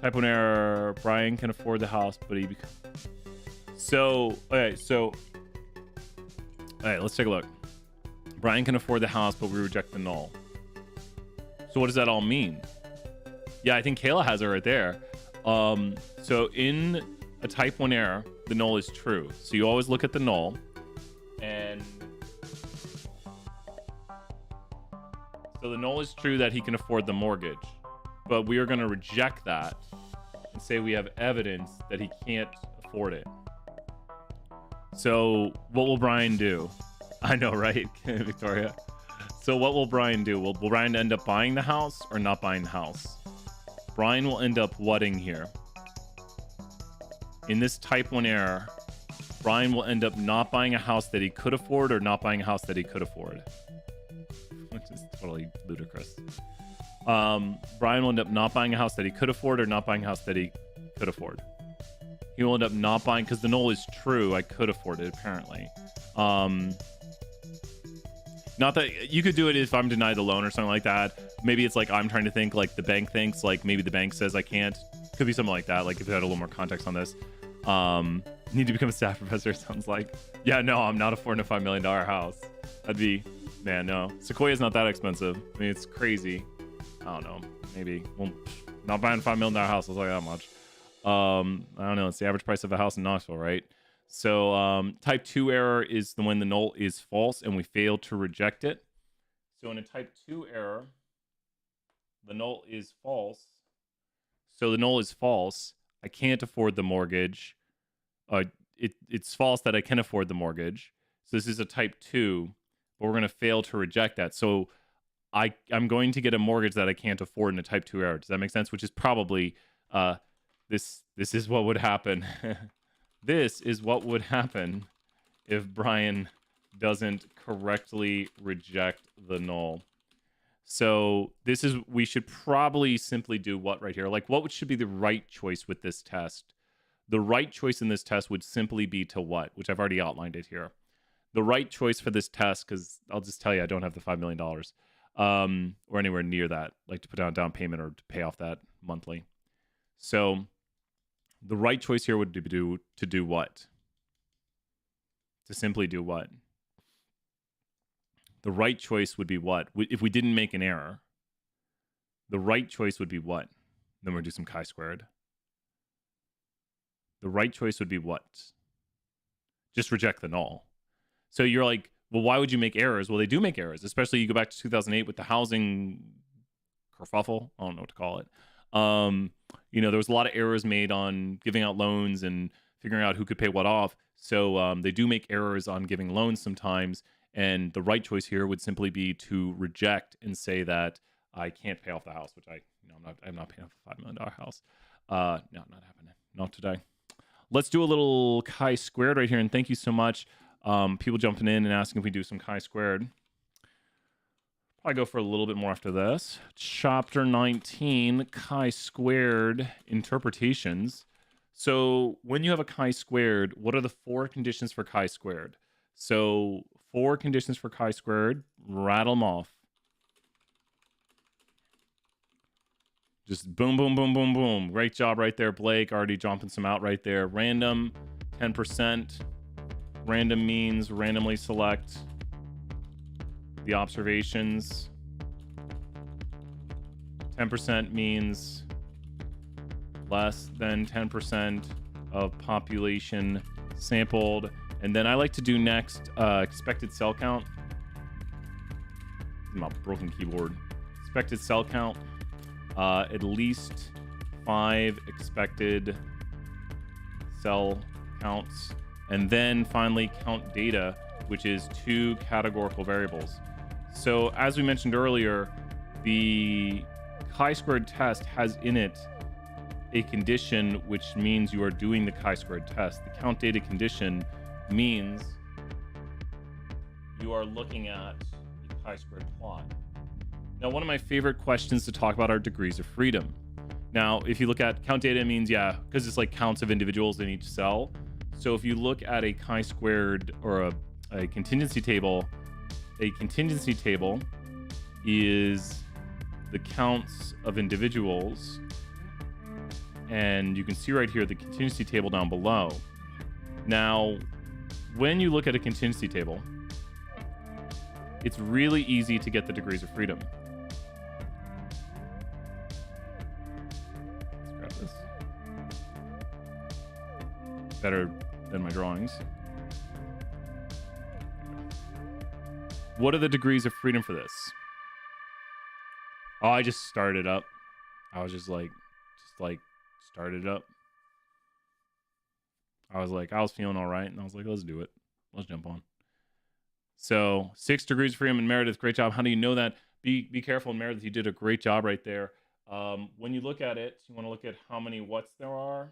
Type 1 error. Brian can afford the house, but he becomes... So, okay, all right, let's take a look. Brian can afford the house, but we reject the null. So what does that all mean? Yeah, I think Kayla has it right there. So in a type 1 error, the null is true. So you always look at the null, and so the null is true that he can afford the mortgage, but we are going to reject that and say we have evidence that he can't afford it. So what will Brian do? I know, right, Victoria? So what will Brian do? Will Brian end up buying the house or not buying the house? Brian will end up whatting here? In this type 1 error, Brian will end up not buying a house that he could afford or not buying a house that he could afford. Which is totally ludicrous. Brian will end up not buying a house that he could afford or not buying a house that he could afford. He will end up not buying, because the null is true. I could afford it, apparently. Not that you could do it if I'm denied the loan or something like that. Maybe it's like I'm trying to think like the bank thinks, like maybe the bank says I can't. Could be something like that. Like if it had a little more context on this. Need to become a staff professor, sounds like. Yeah, no, I'm not affording a $5 million house. That'd be, man, no. Sequoia's not that expensive. I mean, it's crazy. I don't know. Maybe. Well, not buying a $5 million house, I'll tell you that much. I don't know. It's the average price of a house in Knoxville, right? So type 2 error is when the null is false and we fail to reject it. So in a type 2 error, the null is false. So the null is false. I can't afford the mortgage. It's false that I can afford the mortgage. So this is a type 2, but we're going to fail to reject that. So I'm going to get a mortgage that I can't afford in a type 2 error. Does that make sense? Which is probably this is what would happen. This is what would happen if Brian doesn't correctly reject the null. So we should probably simply do what right here? Like what should be the right choice with this test? The right choice in this test would simply be to what? Which I've already outlined it here. The right choice for this test, because I'll just tell you, I don't have the $5 million or anywhere near that, like to put down a down payment or to pay off that monthly. So the right choice here would be to do what? To simply do what? The right choice would be what? If we didn't make an error, the right choice would be what? Then we'll do some chi-squared. The right choice would be what? Just reject the null. So you're like, well, why would you make errors? Well, they do make errors, especially you go back to 2008 with the housing kerfuffle. I don't know what to call it. There was a lot of errors made on giving out loans and figuring out who could pay what off. So they do make errors on giving loans sometimes. And the right choice here would simply be to reject and say that I can't pay off the house, which I'm not paying off a $5 million house. No, not happening. Not today. Let's do a little chi-squared right here. And thank you so much. People jumping in and asking if we do some chi-squared. Probably go for a little bit more after this. Chapter 19, chi-squared interpretations. So when you have a chi-squared, what are the 4 conditions for chi-squared? So 4 conditions for chi-squared, rattle them off. Just boom, boom, boom, boom, boom. Great job right there, Blake. Already jumping some out right there. Random, 10%. Random means randomly select the observations. 10% means less than 10% of population sampled. And then I like to do next expected cell count. My broken keyboard. Expected cell count. At least 5 expected cell counts. And then finally count data, which is 2 categorical variables. So as we mentioned earlier, the chi-squared test has in it a condition which means you are doing the chi-squared test. The count data condition means you are looking at the chi-squared plot. Now, one of my favorite questions to talk about are degrees of freedom. Now, if you look at count data, it means, yeah, because it's like counts of individuals in each cell. So if you look at a chi-squared or a contingency table is the counts of individuals. And you can see right here the contingency table down below. Now, when you look at a contingency table, it's really easy to get the degrees of freedom. Let's grab this. Better than my drawings. What are the degrees of freedom for this? Oh, I just started up. I was just like started up. I was feeling all right, and I was like, let's do it. Let's jump on. So 6 degrees of freedom, and Meredith, great job. How do you know that? Be careful, Meredith. You did a great job right there. When you look at it, you want to look at how many whats there are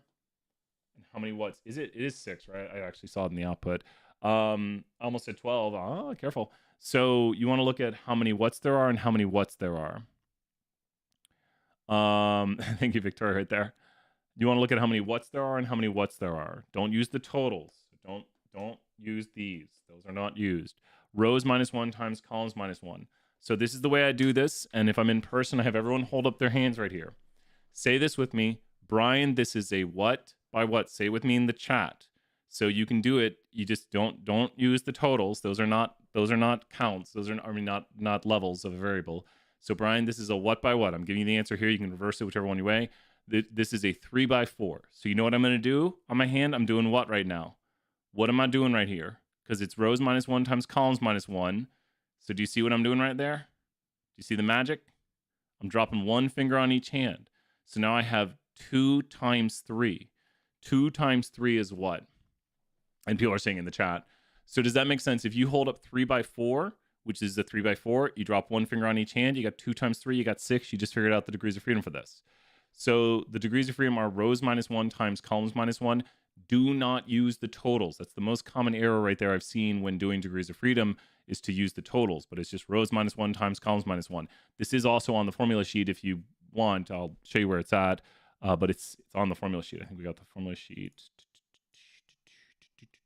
and how many whats. It is 6, right? I actually saw it in the output. I almost said 12. Oh, careful. So you want to look at how many whats there are and how many whats there are. Thank you, Victoria, right there. You want to look at how many whats there are and how many whats there are. Don't use the totals. Don't use these. Those are not used. rows minus 1 times columns minus 1. So this is the way I do this. And if I'm in person, I have everyone hold up their hands right here. Say this with me. Brian, this is a what by what? Say it with me in the chat. So you can do it. You just don't use the totals. Those are not counts. Those are, I mean, not levels of a variable. So Brian, this is a what by what? I'm giving you the answer here. You can reverse it whichever one you way. This is a 3 by 4. So you know what I'm going to do on my hand? I'm doing what right now? What am I doing right here? Because it's rows minus 1 times columns minus 1. So do you see what I'm doing right there? Do you see the magic? I'm dropping one finger on each hand. So now I have 2 times 3. 2 times 3 is what? And people are saying in the chat. So does that make sense? If you hold up 3 by 4, which is the 3 by 4, you drop one finger on each hand, you got 2 times 3, you got 6. You just figured out the degrees of freedom for this. So the degrees of freedom are rows minus 1 times columns minus 1. Do not use the totals. That's the most common error right there I've seen when doing degrees of freedom, is to use the totals. But it's just rows minus 1 times columns minus 1. This is also on the formula sheet if you want. I'll show you where it's at. But it's on the formula sheet. I think we got the formula sheet.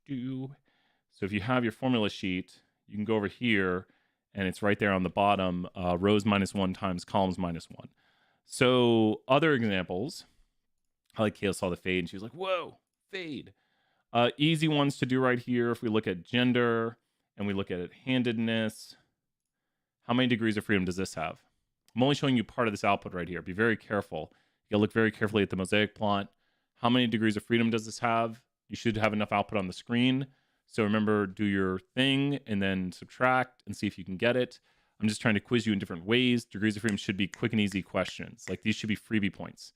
So if you have your formula sheet, you can go over here, and it's right there on the bottom, rows minus 1 times columns minus 1. So other examples, I like Kayla saw the fade, and she was like, whoa, fade. Easy ones to do right here. If we look at gender, and we look at handedness, how many degrees of freedom does this have? I'm only showing you part of this output right here. Be very careful. You gotta look very carefully at the mosaic plot. How many degrees of freedom does this have? You should have enough output on the screen. So remember, do your thing and then subtract and see if you can get it. I'm just trying to quiz you in different ways. Degrees of freedom should be quick and easy questions. Like these should be freebie points.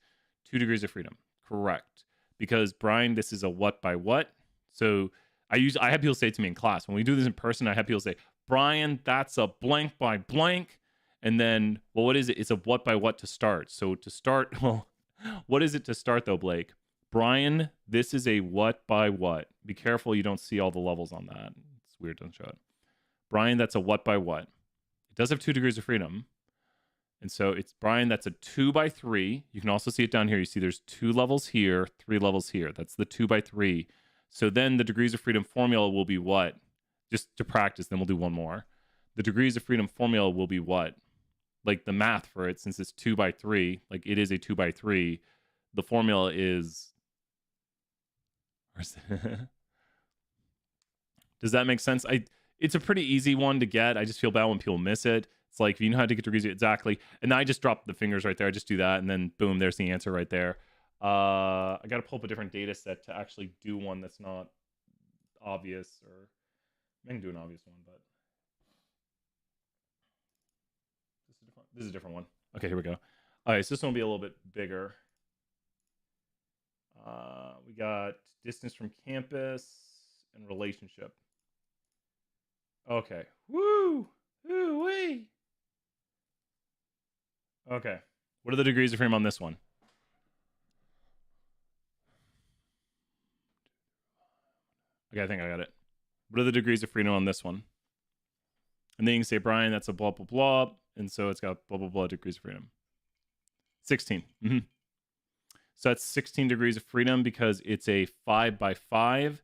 2 degrees of freedom. Correct. Because Brian, this is a what by what. So I have people say to me in class, when we do this in person, I have people say, Brian, that's a blank by blank. And then, well, what is it? It's a what by what to start. So to start, well, what is it to start though, Blake? Brian, this is a what by what. Be careful you don't see all the levels on that. It's weird, don't show it. Brian, that's a what by what. It does have 2 degrees of freedom. And so it's Brian, that's a 2 by 3. You can also see it down here. You see there's 2 levels here, 3 levels here. That's the 2 by 3. So then the degrees of freedom formula will be what? Just to practice, then we'll do one more. The degrees of freedom formula will be what? Like the math for it, since it's 2 by 3, like it is a 2 by 3, the formula is... Does that make sense? It's a pretty easy one to get. I just feel bad when people miss it. It's like, if you know how to get degrees, exactly. And I just drop the fingers right there. I just do that, and then boom, there's the answer right there. I got to pull up a different data set to actually do one that's not obvious, or I can do an obvious one, but this is a different one. Okay, here we go. All right, so this one will be a little bit bigger. We got distance from campus and relationship. Okay. Woo! Woo-wee! Okay. What are the degrees of freedom on this one? Okay, I think I got it. What are the degrees of freedom on this one? And then you can say, Brian, that's a blah, blah, blah. And so it's got blah, blah, blah degrees of freedom. 16. Mm-hmm. So that's 16 degrees of freedom because it's a 5 by 5.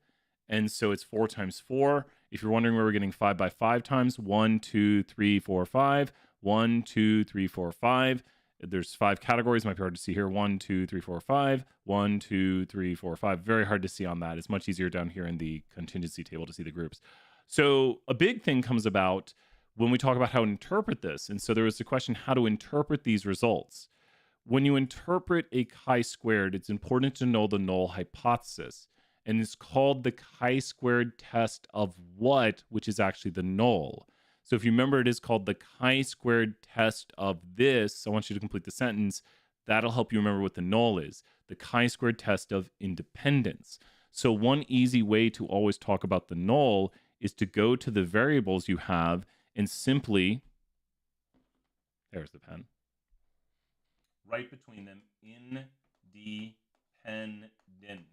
And so it's 4 times 4. If you're wondering where we're getting 5 by 5 times, 1, 2, 3, 4, 5. 1, 2, 3, 4, 5. There's 5 categories. Might be hard to see here. 1, 2, 3, 4, 5. 1, 2, 3, 4, 5. Very hard to see on that. It's much easier down here in the contingency table to see the groups. So a big thing comes about when we talk about how to interpret this. And so there was the question, how to interpret these results. When you interpret a chi-squared, it's important to know the null hypothesis. And it's called the chi-squared test of what, which is actually the null. So if you remember, it is called the chi-squared test of this. I want you to complete the sentence. That'll help you remember what the null is. The chi-squared test of independence. So one easy way to always talk about the null is to go to the variables you have and simply, there's the pen, write between them independent.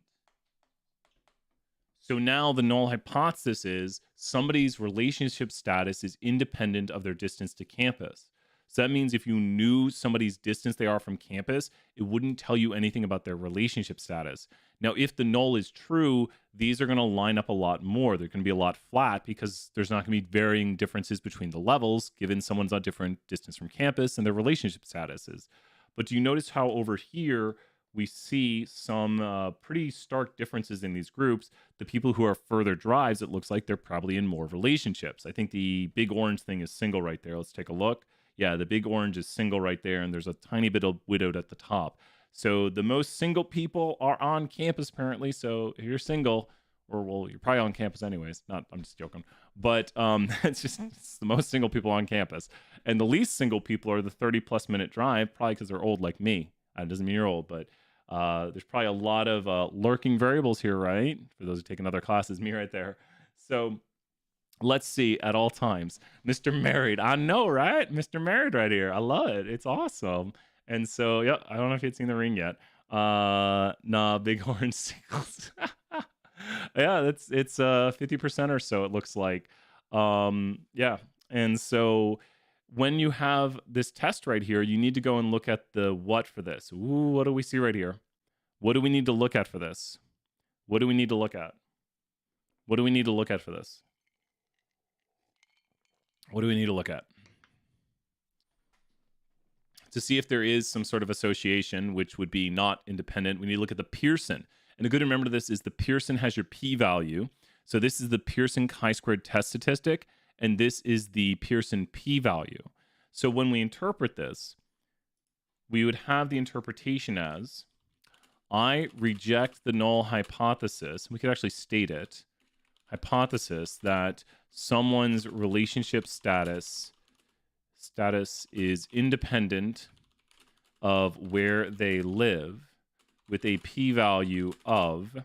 So now the null hypothesis is somebody's relationship status is independent of their distance to campus. So that means if you knew somebody's distance they are from campus, it wouldn't tell you anything about their relationship status. Now, if the null is true, these are going to line up a lot more. They're going to be a lot flat because there's not going to be varying differences between the levels, given someone's on different distance from campus and their relationship statuses. But do you notice how over here we see some pretty stark differences in these groups? The people who are further drives, it looks like they're probably in more relationships. I think the big orange thing is single right there. Let's take a look. Yeah, the big orange is single right there, and there's a tiny bit of widowed at the top. So the most single people are on campus apparently. So if you're single, or well, you're probably on campus anyways. Not, I'm just joking. But it's the most single people on campus, and the least single people are the 30+ minute drive, probably because they're old like me. It doesn't mean you're old, but there's probably a lot of lurking variables here, right? For those who take other classes, me right there. So let's see at all times. Mr. Married. I know, right? Mr. Married right here. I love it. It's awesome. And so, yeah, I don't know if you'd seen the ring yet. Nah, big orange singles. Yeah, it's 50% or so, it looks like. Yeah. And so when you have this test right here, you need to go and look at the what for this. Ooh, what do we see right here? What do we need to look at for this? What do we need to look at? What do we need to look at for this? What do we need to look at? To see if there is some sort of association, which would be not independent, we need to look at the Pearson. And a good to remember this is the Pearson has your p-value. So this is the Pearson chi-squared test statistic, and this is the Pearson p-value. So when we interpret this, we would have the interpretation as, I reject the null hypothesis. We could actually state it. Hypothesis that someone's relationship status is independent of where they live with a p-value of,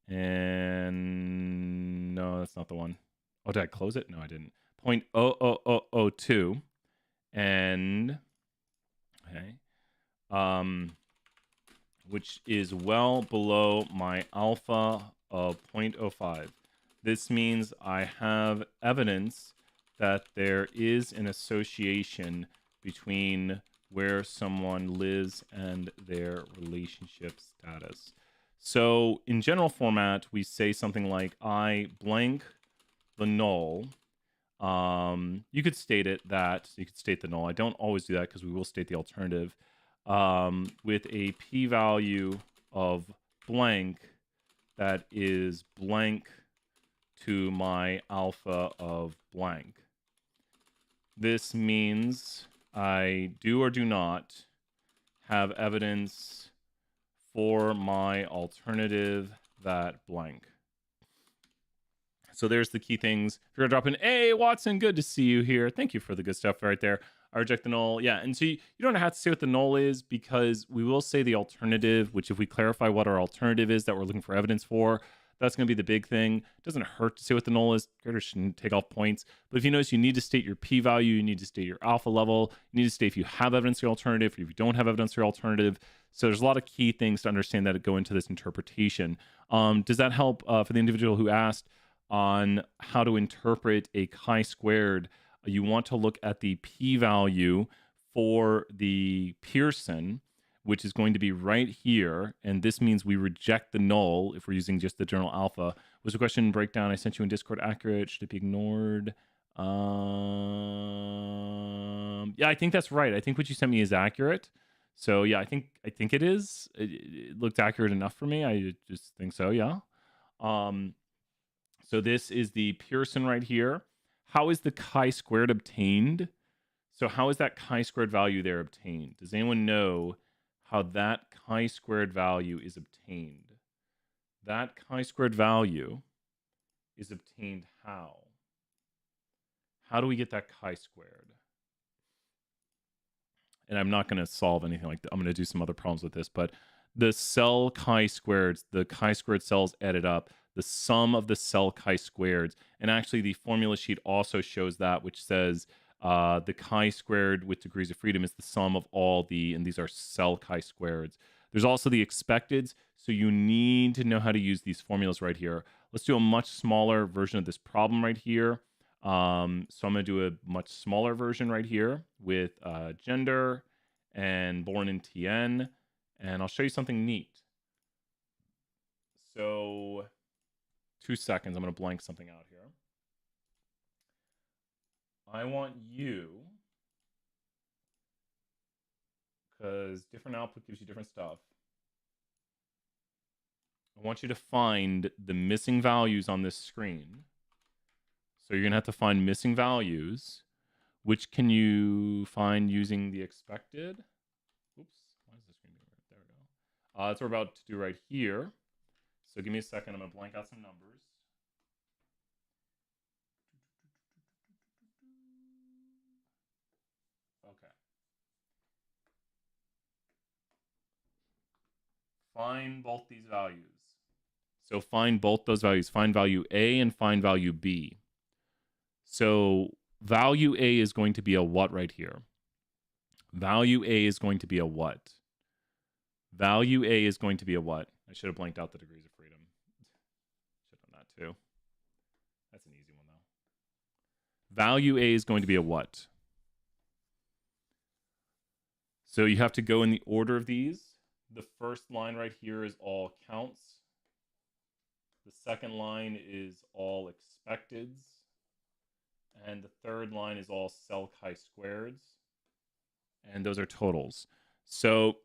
and no, that's not the one. Oh, did I close it? No, I didn't. 0.00002, and okay, which is well below my alpha of 0.05. This means I have evidence that there is an association between where someone lives and their relationship status. So in general format, we say something like, I blank the null. You could state it that, you could state the null. I don't always do that because we will state the alternative. With a p-value of blank that is blank to my alpha of blank. This means I do or do not have evidence for my alternative that blank. So there's the key things. If you're gonna drop in, hey, Watson, good to see you here. Thank you for the good stuff right there. I reject the null. Yeah, and so you don't have to say what the null is because we will say the alternative, which if we clarify what our alternative is that we're looking for evidence for, that's going to be the big thing. It doesn't hurt to say what the null is. Graders shouldn't take off points. But if you notice, you need to state your p-value. You need to state your alpha level. You need to state if you have evidence for your alternative, or if you don't have evidence for your alternative. So there's a lot of key things to understand that go into this interpretation. Does that help for the individual who asked on how to interpret a chi-squared? You want to look at the p-value for the Pearson, which is going to be right here. And this means we reject the null if we're using just the general alpha. Was the question breakdown I sent you in Discord accurate? Should it be ignored? Yeah, I think that's right. I think what you sent me is accurate. So yeah, I think it is. It looked accurate enough for me. I just think so, yeah. So this is the Pearson right here. How is the chi-squared obtained? So how is that chi-squared value there obtained? Does anyone know how that chi-squared value is obtained? That chi-squared value is obtained how? How do we get that chi-squared? And I'm not going to solve anything like that. I'm going to do some other problems with this, but the cell chi-squareds, the chi-squared cells added up, the sum of the cell chi-squareds, and actually the formula sheet also shows that, which says the chi-squared with degrees of freedom is the sum of all the, and these are cell chi-squareds. There's also the expecteds, so you need to know how to use these formulas right here. Let's do a much smaller version of this problem right here. So I'm going to do a much smaller version right here with gender and born in TN, and I'll show you something neat. So 2 seconds, I'm going to blank something out here. I want you, because different output gives you different stuff. I want you to find the missing values on this screen. So you're going to have to find missing values. Which can you find using the expected? Oops, why is the screen being weird? There we go. That's what we're about to do right here. So give me a second. I'm going to blank out some numbers. Okay. Find both these values. So find both those values. Find value A and find value B. So value A is going to be a what right here? Value A is going to be a what? Value A is going to be a what? I should have blanked out the degrees of freedom. Should have done that too. That's an easy one though. Value A is going to be a what? So you have to go in the order of these. The first line right here is all counts. The second line is all expecteds. And the third line is all cell chi-squareds. And those are totals. So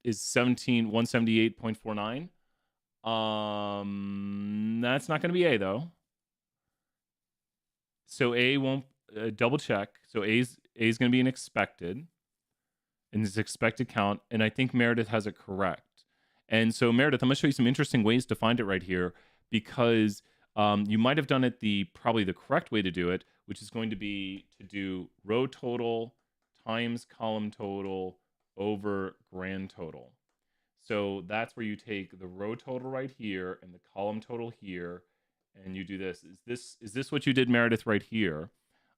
is 178.49. That's not going to be A though. So A won't double check. So A is going to be an expected, and it's expected count. And I think Meredith has it correct. And so Meredith, I'm going to show you some interesting ways to find it right here, because you might have done it probably the correct way to do it, which is going to be to do row total times column total over grand total. So that's where you take the row total right here and the column total here, and you do this. Is this what you did, Meredith, right here?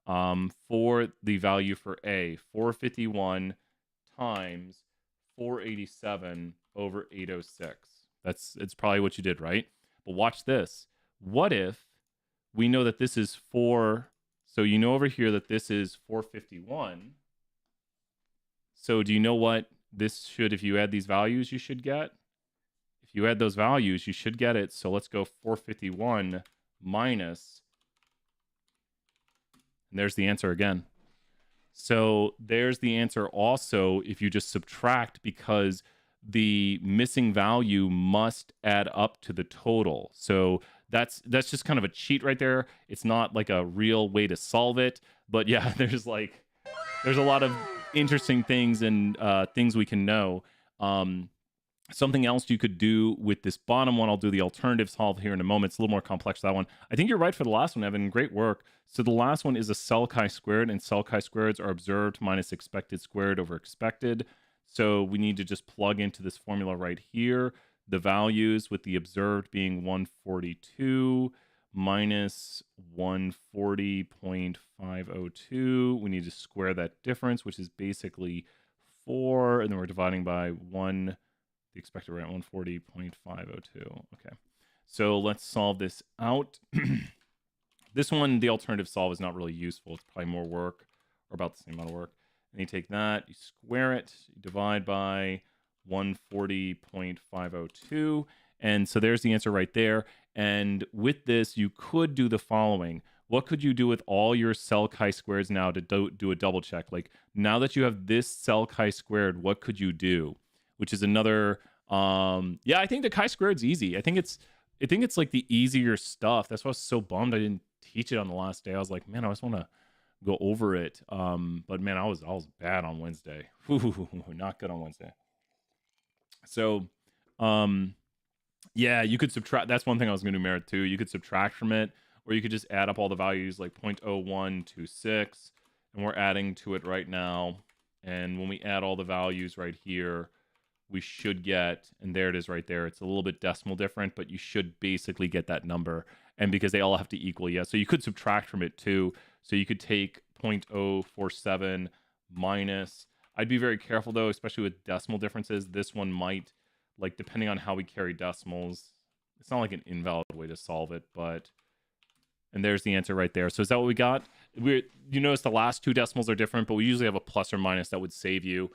For the value for A, 451 times 487 over 806. It's probably what you did, right? But watch this. What if we know that this is 4? So you know over here that this is 451. So do you know what this should, if you add these values, you should get? If you add those values, you should get it. So let's go 451 minus, and there's the answer again. So there's the answer also if you just subtract, because the missing value must add up to the total. So that's just kind of a cheat right there. It's not like a real way to solve it, but yeah, there's a lot of interesting things and things we can know. Something else you could do with this bottom one, I'll do the alternative solve here in a moment. It's a little more complex, that one. I think you're right for the last one, Evan. Great work. So the last one is a cell chi-squared, and cell chi-squareds are observed minus expected squared over expected. So we need to just plug into this formula right here. The values with the observed being 142 minus 140.502. We need to square that difference, which is basically 4, and then we're dividing by 1. The expected rate 140.502. Okay, so let's solve this out. This one, the alternative solve is not really useful. It's probably more work, or about the same amount of work. And you take that, you square it, you divide by 140.502. And so there's the answer right there. And with this, you could do the following. What could you do with all your cell chi-squareds now to do a double check? Like, now that you have this cell chi-squared, what could you do? Which is another, yeah, I think the chi-squared's easy. I think it's like the easier stuff. That's why I was so bummed I didn't teach it on the last day. I was like, man, I just want to go over it. But man, I was bad on Wednesday. Not good on Wednesday. So, yeah, you could subtract. That's one thing I was going to do, Merit, too. You could subtract from it, or you could just add up all the values, like 0.0126, and we're adding to it right now. And when we add all the values right here, we should get, and there it is right there. It's a little bit decimal different, but you should basically get that number. And because they all have to equal, yeah. So you could subtract from it too. So you could take 0.047 minus. I'd be very careful though, especially with decimal differences. This one might, like, depending on how we carry decimals, it's not like an invalid way to solve it, but And there's the answer right there. So is that what we got? You notice the last two decimals are different, but we usually have a plus or minus that would save you.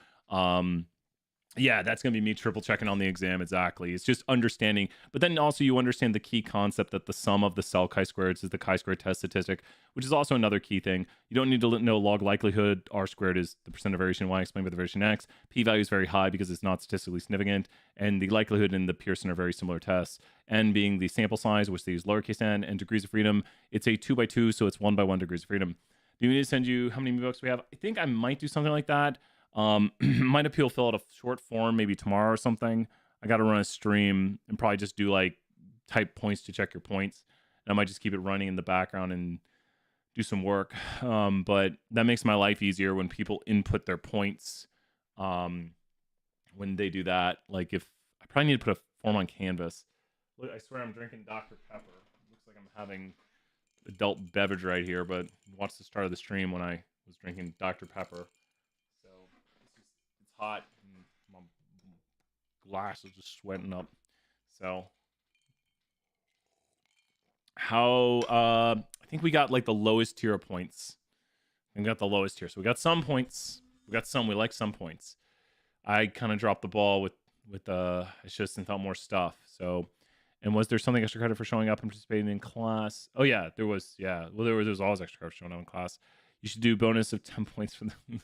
Yeah, that's going to be me triple checking on the exam. Exactly. It's just understanding. But then also you understand the key concept that the sum of the cell chi-squareds is the chi-squared test statistic, which is also another key thing. You don't need to know log likelihood. R squared is the percent of variation Y explained by the variation X. P-value is very high because it's not statistically significant. And the likelihood and the Pearson are very similar tests. N being the sample size, which they use lowercase n, and degrees of freedom. It's a 2 by 2, so it's 1 by 1 degrees of freedom. Do you need to send you how many books we have? I think I might do something like that. Might appeal fill out a short form maybe tomorrow or something. I got to run a stream and probably just do like type points to check your points. And I might just keep it running in the background and do some work. But that makes my life easier when people input their points. When they do that, like if I probably need to put a form on Canvas. Look, I swear I'm drinking Dr. Pepper. Looks like I'm having adult beverage right here, but watch the start of the stream when I was drinking Dr. Pepper. It's hot and my glass is just sweating up. So how I think we got like the lowest tier of points. We got the lowest tier. So we got some points. We like some points. I kind of dropped the ball with I should have sent out more stuff. So, and was there something extra credit for showing up and participating in class? Oh yeah, there was. Yeah. Well, there was always extra credit for showing up in class. You should do bonus of 10 points for them.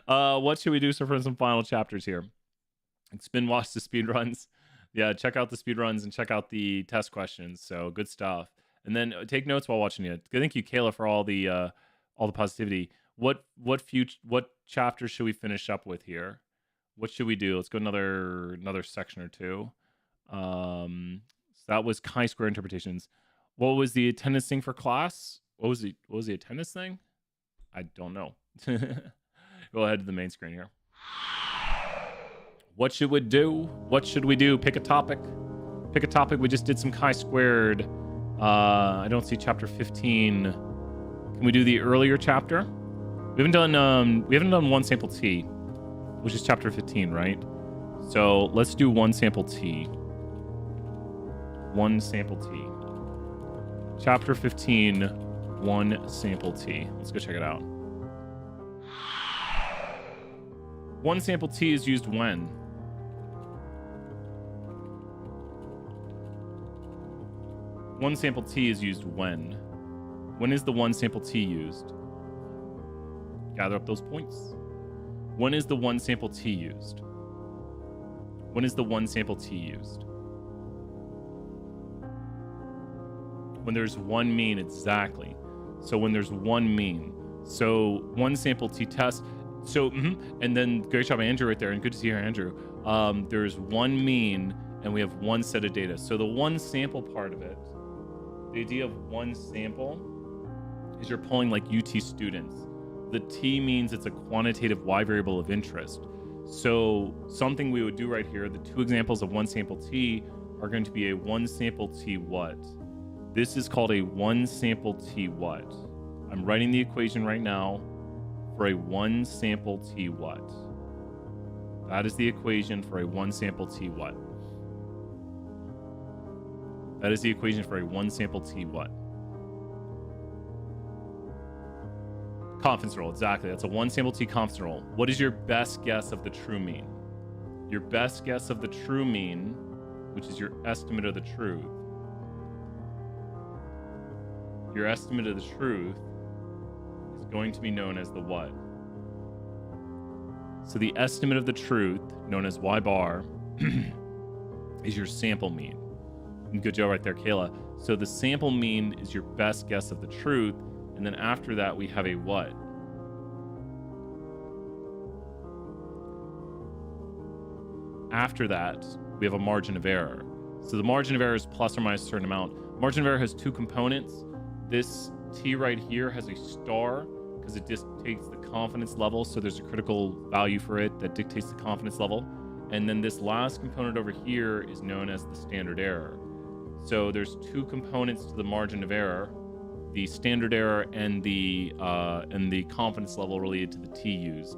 What should we do for some final chapters here? It's been watched the speed runs. Yeah, check out the speed runs and check out the test questions. So good stuff. And then take notes while watching it. Thank you, Kayla, for all the positivity. What chapters should we finish up with here? What should we do? Let's go another section or two. So that was chi-square interpretations. What was the attendance thing for class? What was the attendance thing? I don't know. Go ahead to the main screen here. What should we do? Pick a topic. We just did some chi-squared. I don't see chapter 15. Can we do the earlier chapter? We haven't done one sample T, which is chapter 15, right? So let's do one sample T. One sample T. Chapter 15, one sample T. Let's go check it out. One sample T is used when? One sample T is used when? When is the one sample T used? Gather up those points. When is the one sample T used? When is the one sample T used? When there's one mean, exactly. So when there's one mean. So one sample T test. So, and then great job, Andrew, right there. And good to see you, Andrew. There's one mean and we have one set of data. So the one sample part of it, the idea of one sample is you're pulling like UT students. The T means it's a quantitative Y variable of interest. So something we would do right here, the two examples of one sample T are going to be a one sample T what? This is called a one sample T what? I'm writing the equation right now for a one sample T what? That is the equation for a one sample T what? That is the equation for a one sample T what? Confidence interval, exactly. That's a one sample T confidence interval. What is your best guess of the true mean? Your best guess of the true mean, which is your estimate of the truth. Your estimate of the truth is going to be known as the what? So the estimate of the truth, known as Y bar, is your sample mean. Good job right there, Kayla. So the sample mean is your best guess of the truth. And then after that, we have a what? After that, we have a margin of error. So the margin of error is plus or minus a certain amount. Margin of error has two components. This T right here has a star because it dictates the confidence level. So there's a critical value for it that dictates the confidence level. And then this last component over here is known as the standard error. So there's two components to the margin of error. The standard error and the confidence level related to the T used.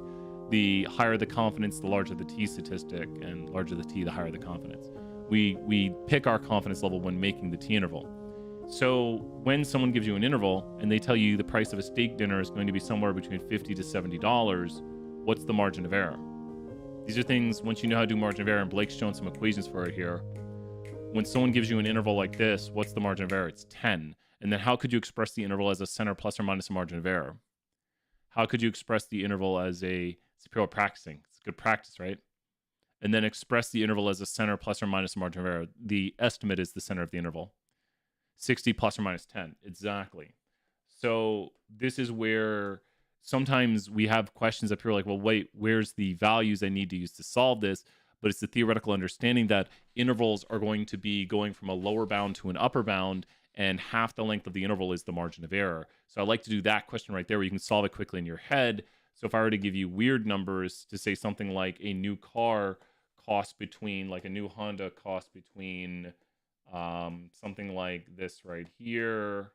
The higher the confidence, the larger the T statistic, and larger the T, the higher the confidence. We pick our confidence level when making the T interval. So when someone gives you an interval and they tell you the price of a steak dinner is going to be somewhere between $50 to $70, what's the margin of error? These are things, once you know how to do margin of error, and Blake's shown some equations for it here. When someone gives you an interval like this, what's the margin of error? It's 10. And then how could you express the interval as a center plus or minus a margin of error? How could you express the interval as a superior practicing? It's good practice, right? And then express the interval as a center plus or minus a margin of error. The estimate is the center of the interval. 60 plus or minus 10. Exactly. So this is where sometimes we have questions that people are like, well, wait, where's the values I need to use to solve this? But it's the theoretical understanding that intervals are going to be going from a lower bound to an upper bound, and half the length of the interval is the margin of error. So I like to do that question right there where you can solve it quickly in your head. So if I were to give you weird numbers to say something like a new car costs between, like a new Honda costs between something like this right here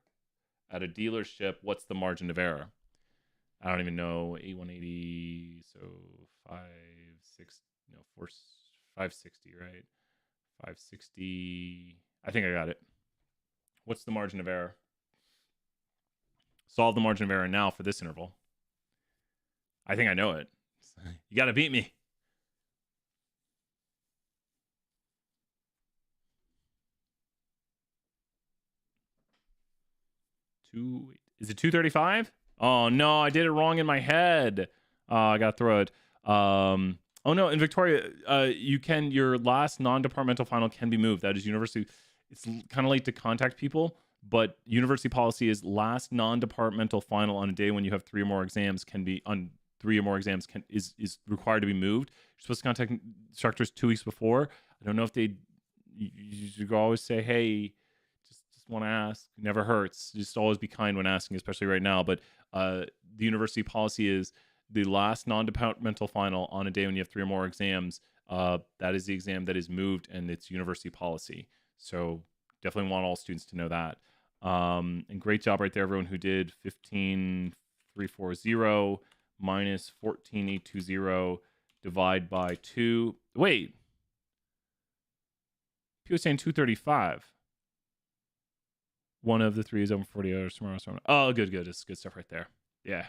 at a dealership, what's the margin of error? I don't even know. 8180, so 560, right? 560. I think I got it. What's the margin of error? Solve the margin of error now for this interval. I think I know it. You got to beat me. Is it 235? Oh no, I did it wrong in my head. I gotta throw it. Oh no, in Victoria, your last non-departmental final can be moved. That is university. It's kind of late to contact people, but university policy is last non-departmental final on a day when you have 3 or more exams is required to be moved. You're supposed to contact instructors 2 weeks before. I don't know if you should always say, hey, just want to ask. Never hurts. Just always be kind when asking, especially right now. But the university policy is the last non-departmental final on a day when you have 3 or more exams. That is the exam that is moved, and it's university policy. So definitely want all students to know that. And great job right there, everyone who did 15340 minus 14820 divide by 2. Wait. People are saying 235. One of the 3 is over 40 hours tomorrow. Oh, good. It's good stuff right there. Yeah.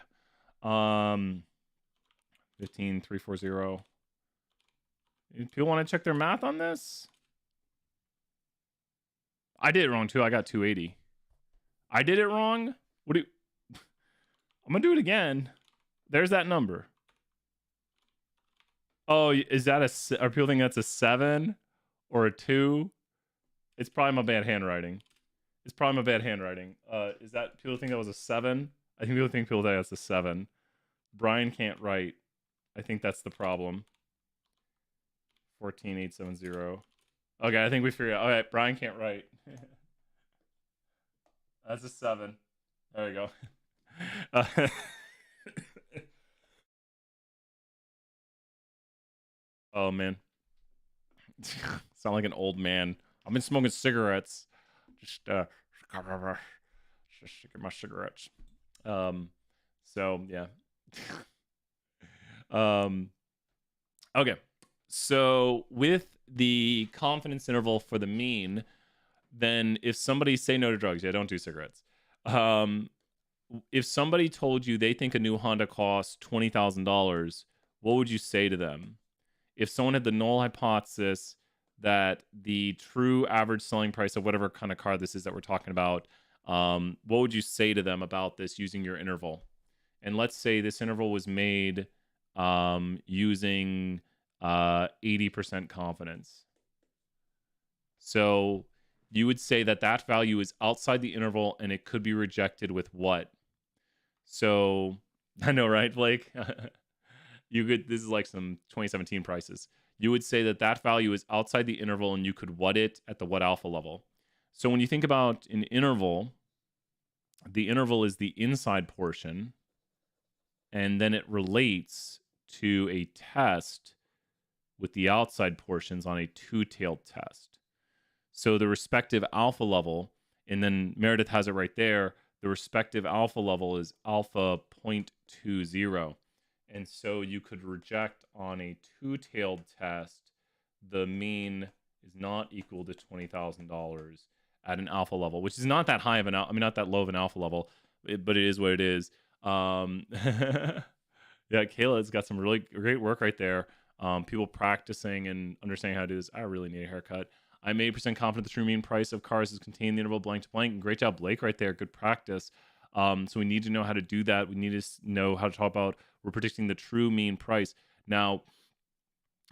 15340. People want to check their math on this? I did it wrong too. I got 280. I did it wrong. I'm gonna do it again. There's that number. Oh, is that are people think that's a 7 or a 2? It's probably my bad handwriting. Is that people think that was a 7? I think people think that's a 7. Brian can't write. I think that's the problem. 14870. Okay, I think we figured out. All right, Brian can't write. That's a 7. There we go. Oh man, sound like an old man. I've been smoking cigarettes. Just get my cigarettes. So yeah. Okay. So with the confidence interval for the mean, then if somebody say no to drugs, yeah, don't do cigarettes. If somebody told you they think a new Honda costs $20,000, what would you say to them? If someone had the null hypothesis that the true average selling price of whatever kind of car this is that we're talking about, what would you say to them about this using your interval? And let's say this interval was made using 80% confidence. So you would say that value is outside the interval and it could be rejected with what? So I know, right, Blake? This is like some 2017 prices. You would say that value is outside the interval and you could what it at the what alpha level. So when you think about an interval, the interval is the inside portion, and then it relates to a test with the outside portions on a two-tailed test. So the respective alpha level, and then Meredith has it right there, the respective alpha level is alpha 0.20. And so you could reject on a two-tailed test, the mean is not equal to $20,000 at an alpha level, which is not that high of an I mean, not that low of an alpha level, but it is what it is. Yeah, Kayla's got some really great work right there. People practicing and understanding how to do this. I really need a haircut. I'm 80% confident the true mean price of cars is contained in the interval blank to blank. Great job, Blake, right there. Good practice. So we need to know how to do that. We need to know how to talk about we're predicting the true mean price. Now,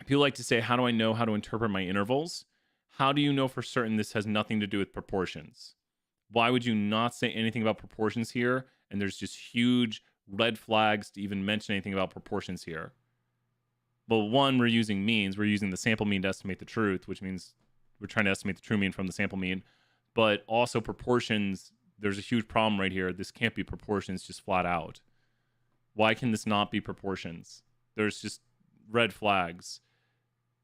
people like to say, how do I know how to interpret my intervals? How do you know for certain this has nothing to do with proportions? Why would you not say anything about proportions here? And there's just huge red flags to even mention anything about proportions here. Well, one, we're using means. We're using the sample mean to estimate the truth, which means we're trying to estimate the true mean from the sample mean. But also proportions, there's a huge problem right here. This can't be proportions just flat out. Why can this not be proportions? There's just red flags.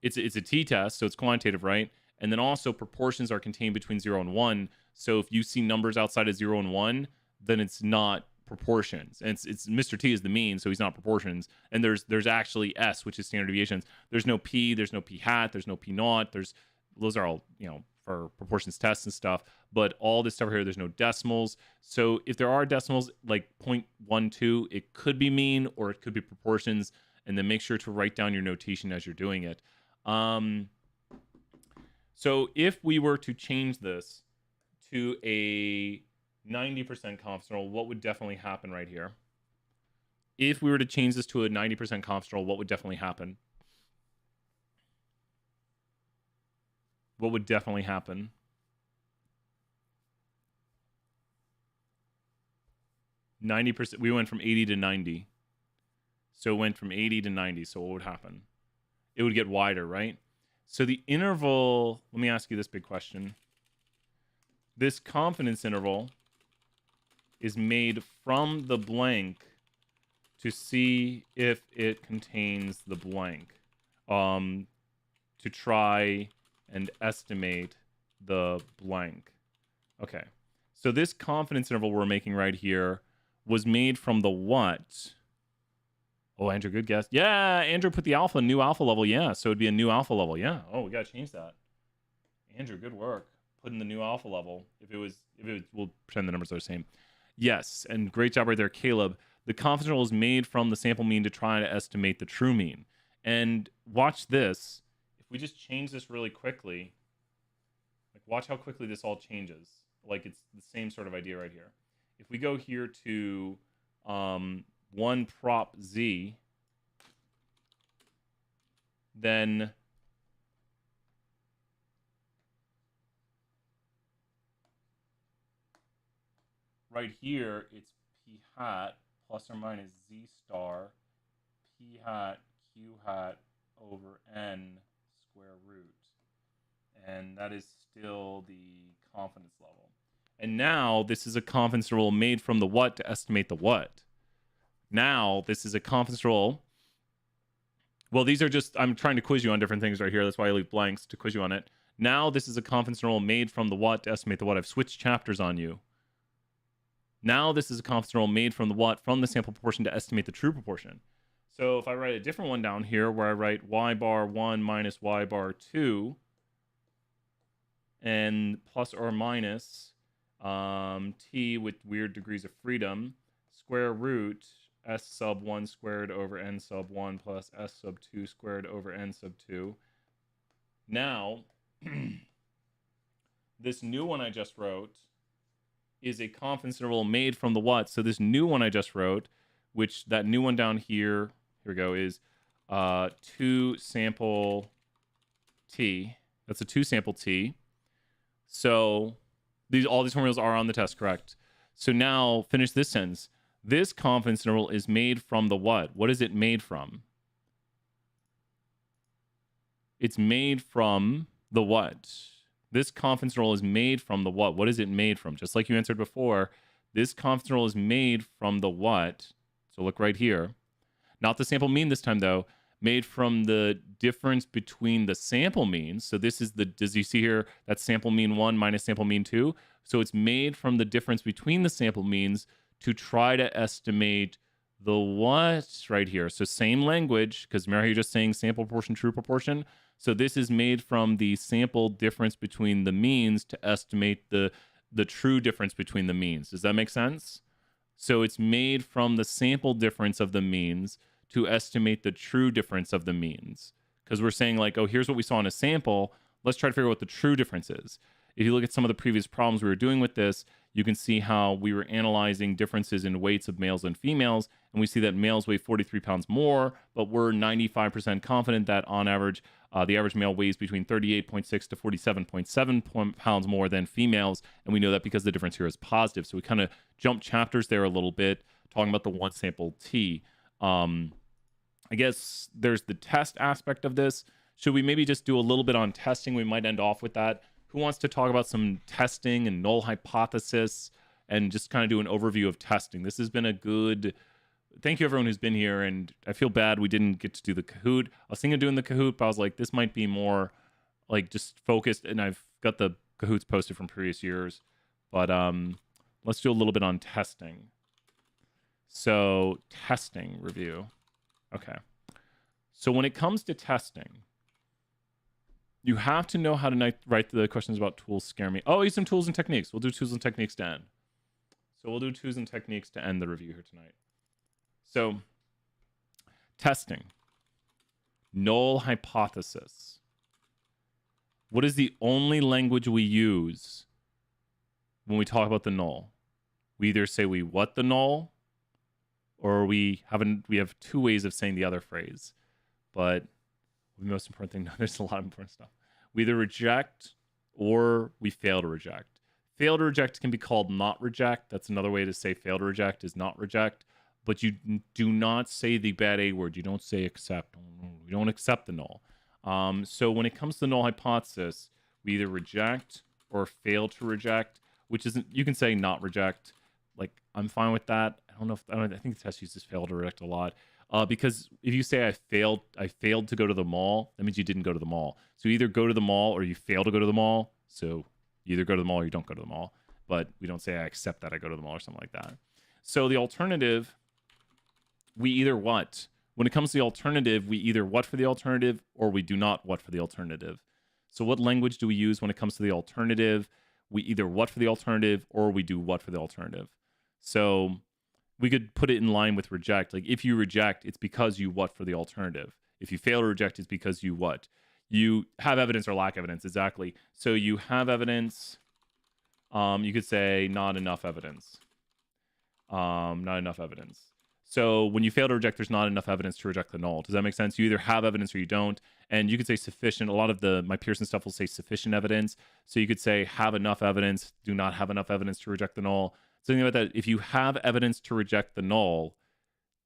It's a t-test, so it's quantitative, right? And then also proportions are contained between 0 and 1. So if you see numbers outside of 0 and 1, then it's not proportions. And it's Mr. T is the mean, so he's not proportions. And there's actually S, which is standard deviations. There's no P, there's no P hat, there's no P naught. Those are all, for proportions tests and stuff. But all this stuff here, there's no decimals. So if there are decimals like 0.12, it could be mean or it could be proportions. And then make sure to write down your notation as you're doing it. So if we were to change this to a 90% confidence interval, what would definitely happen right here? If we were to change this to a 90% confidence interval, what would definitely happen? What would definitely happen? %. We went from 80 to 90. So it went from 80 to 90. So what would happen? It would get wider, right? So the interval, let me ask you this big question. This confidence interval is made from the blank to see if it contains the blank, to try and estimate the blank. Okay, so this confidence interval we're making right here was made from the what? Oh, Andrew, good guess. Yeah, Andrew put the alpha, new alpha level. Yeah, so it'd be a new alpha level. Yeah. Oh, we got to change that. Andrew, good work. Put in the new alpha level. If it was, we'll pretend the numbers are the same. Yes, and great job right there, Caleb. The confidence interval is made from the sample mean to try to estimate the true mean. And watch this. If we just change this really quickly, like watch how quickly this all changes. Like it's the same sort of idea right here. If we go here to 1 prop z, then right here it's p hat plus or minus z star p hat q hat over n square root. And that is still the confidence level. And now this is a confidence interval made from the what to estimate the what. Now this is a confidence interval. Well, these are just, I'm trying to quiz you on different things right here. That's why I leave blanks to quiz you on it. Now this is a confidence interval made from the what to estimate the what. I've switched chapters on you. Now this is a confidence interval made from the what, from the sample proportion to estimate the true proportion. So if I write a different one down here where I write y bar 1 minus y bar 2 and plus or minus t with weird degrees of freedom, square root s sub 1 squared over n sub 1 plus s sub 2 squared over n sub 2. Now, this new one I just wrote is a confidence interval made from the what? So this new one I just wrote, which that new one down here, here we go, is 2 sample t. That's a 2 sample t. So all these formulas are on the test, correct? So now finish this sentence. This confidence interval is made from the what? What is it made from? It's made from the what? This confidence interval is made from the what? What is it made from? Just like you answered before, this confidence interval is made from the what? So look right here. Not the sample mean this time, though. Made from the difference between the sample means. So this is does you see here, that's sample mean 1 minus sample mean 2. So it's made from the difference between the sample means to try to estimate The what right here. So same language, because remember you're just saying sample proportion, true proportion. So this is made from the sample difference between the means to estimate the true difference between the means. Does that make sense? So it's made from the sample difference of the means to estimate the true difference of the means. Because we're saying, like, oh, here's what we saw in a sample. Let's try to figure out what the true difference is. If you look at some of the previous problems we were doing with this, you can see how we were analyzing differences in weights of males and females. And we see that males weigh 43 pounds more, but we're 95% confident that on average, the average male weighs between 38.6 to 47.7 pounds more than females. And we know that because the difference here is positive. So we kind of jump chapters there a little bit, talking about the one sample T. I guess there's the test aspect of this. Should we maybe just do a little bit on testing? We might end off with that. Who wants to talk about some testing and null hypothesis and just kind of do an overview of testing? This has been a good... Thank you, everyone who's been here, and I feel bad we didn't get to do the Kahoot. I was thinking of doing the Kahoot, but I was like, this might be more like just focused, and I've got the Kahoots posted from previous years. But let's do a little bit on testing. So, testing review. Okay. So when it comes to testing, you have to know how to write the questions about tools scare me. Oh, use some tools and techniques. We'll do tools and techniques to end. So we'll do tools and techniques to end the review here tonight. So, testing. Null hypothesis. What is the only language we use when we talk about the null? We either say we what the null, or we have two ways of saying the other phrase. But the most important thing, no, there's a lot of important stuff. We either reject or we fail to reject. Fail to reject can be called not reject. That's another way to say fail to reject is not reject. But you do not say the bad A word. You don't say accept. You don't accept the null. So when it comes to the null hypothesis, we either reject or fail to reject, which isn't, you can say not reject. Like, I'm fine with that. I think the test uses fail to reject a lot. Because if you say I failed to go to the mall, that means you didn't go to the mall. So you either go to the mall or you fail to go to the mall. So you either go to the mall or you don't go to the mall. But we don't say I accept that I go to the mall or something like that. So the alternative, we either what? When it comes to the alternative, we either what for the alternative or we do not what for the alternative. So what language do we use when it comes to the alternative? We either what for the alternative or we do what for the alternative. So we could put it in line with reject. Like if you reject, it's because you what for the alternative. If you fail to reject, it's because you what? You have evidence or lack evidence, exactly. So you have evidence. You could say not enough evidence. Not enough evidence. So when you fail to reject, there's not enough evidence to reject the null. Does that make sense? You either have evidence or you don't. And you could say sufficient. A lot of my Pearson stuff will say sufficient evidence. So you could say have enough evidence, do not have enough evidence to reject the null. Something about that. If you have evidence to reject the null,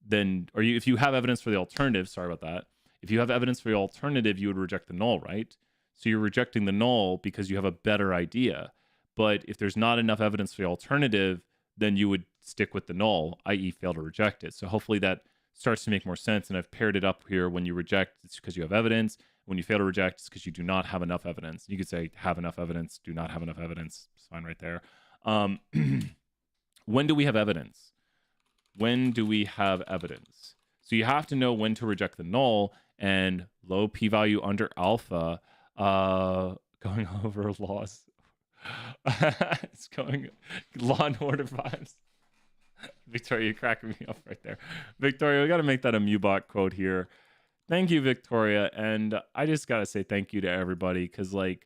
then, if you have evidence for the alternative, sorry about that. If you have evidence for the alternative, you would reject the null, right? So you're rejecting the null because you have a better idea. But if there's not enough evidence for the alternative, then you would stick with the null, i.e. fail to reject it. So hopefully that starts to make more sense. And I've paired it up here. When you reject, it's because you have evidence. When you fail to reject, it's because you do not have enough evidence. You could say have enough evidence, do not have enough evidence. It's fine right there. When do we have evidence? When do we have evidence? So you have to know when to reject the null, and low p-value under alpha, going over laws. It's going Law and Order vibes. Victoria, you're cracking me up right there. Victoria, we got to make that a Mubot quote here. Thank you, Victoria. And I just got to say thank you to everybody, because like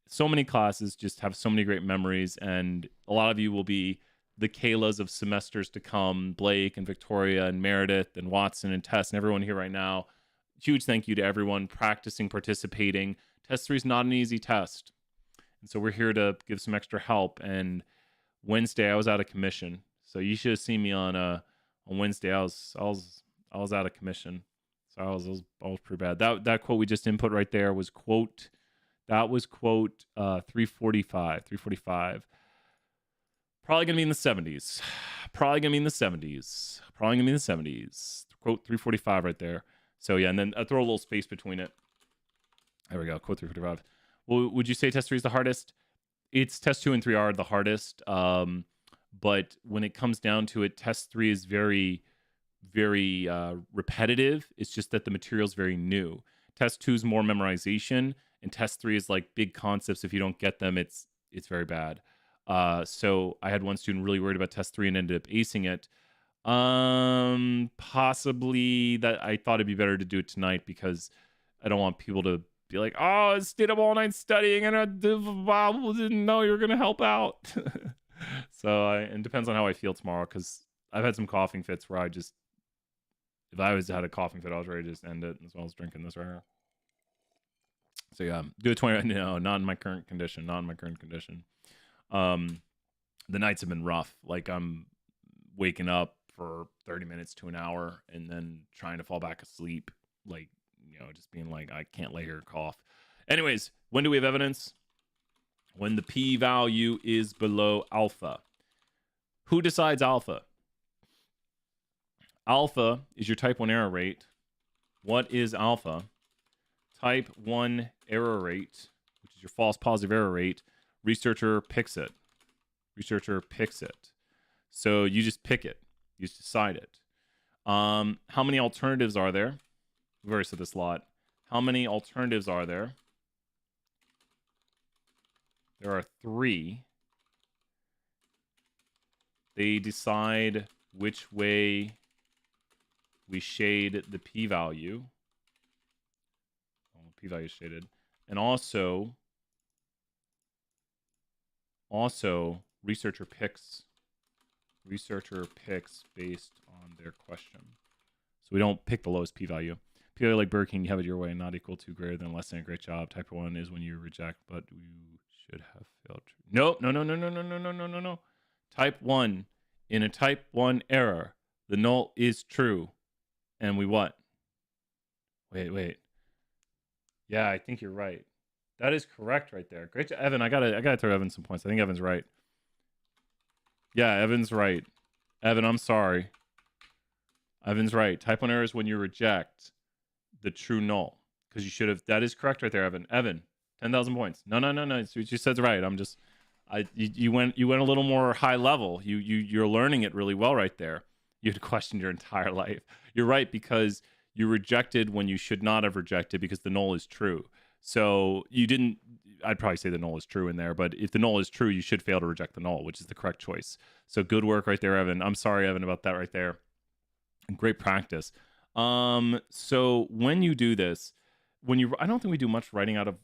so many classes just have so many great memories, and a lot of you will be the Kaylas of semesters to come, Blake and Victoria and Meredith and Watson and Tess and everyone here right now. Huge thank you to everyone practicing, participating. Test 3 is not an easy test. And so we're here to give some extra help. And Wednesday I was out of commission. So you should have seen me on Wednesday. I was out of commission. So I was pretty bad. That quote we just input right there was quote 345. Probably going to be in the 70s. Quote 345 right there. So yeah, and then I throw a little space between it. There we go. Quote 345. Well, would you say test 3 is the hardest? It's test 2 and 3 are the hardest. But when it comes down to it, test 3 is very very repetitive. It's just that the material is very new. Test 2 is more memorization, and test 3 is like big concepts. If you don't get them, it's very bad. So I had one student really worried about test 3 and ended up acing it. Possibly that I thought it'd be better to do it tonight because I don't want people to be like, oh, I stayed up all night studying and I didn't know you were going to help out. So it depends on how I feel tomorrow, because I've had some coughing fits where if I had a coughing fit, I was ready to just end it as well as drinking this right here. So yeah, do a 20. No, not in my current condition. The nights have been rough. Like I'm waking up for 30 minutes to an hour and then trying to fall back asleep. Like, just being like, I can't lay here and cough. Anyways, when do we have evidence? When the p-value is below alpha. Who decides alpha? Alpha is your type 1 error rate. What is alpha? Type 1 error rate, which is your false positive error rate. Researcher picks it. So you just pick it. You just decide it. How many alternatives are there? We've already said this a lot. How many alternatives are there? There are 3. They decide which way we shade the p-value. The p-value is shaded. And also, researcher picks based on their question. So we don't pick the lowest p-value. P-value like Burger King, you have it your way, not equal to, greater than, less than, great job. Type 1 is when you reject, but you should have failed. No. Type 1. In a type 1 error, the null is true. And we what? Wait. Yeah, I think you're right. That is correct right there. Great job, Evan. I gotta throw Evan some points. I think Evan's right. Yeah, Evan's right. Evan, I'm sorry. Evan's right. Type 1 error is when you reject the true null. Because you should have. That is correct right there, Evan. Evan, 10,000 points. No. You said right. You went a little more high level. You're learning it really well right there. You had questioned your entire life. You're right, because you rejected when you should not have rejected, because the null is true. So you didn't. I'd probably say the null is true in there, but if the null is true, you should fail to reject the null, which is the correct choice. So good work right there, Evan. I'm sorry, Evan, about that right there. Great practice. So when you do this, I don't think we do much writing out of,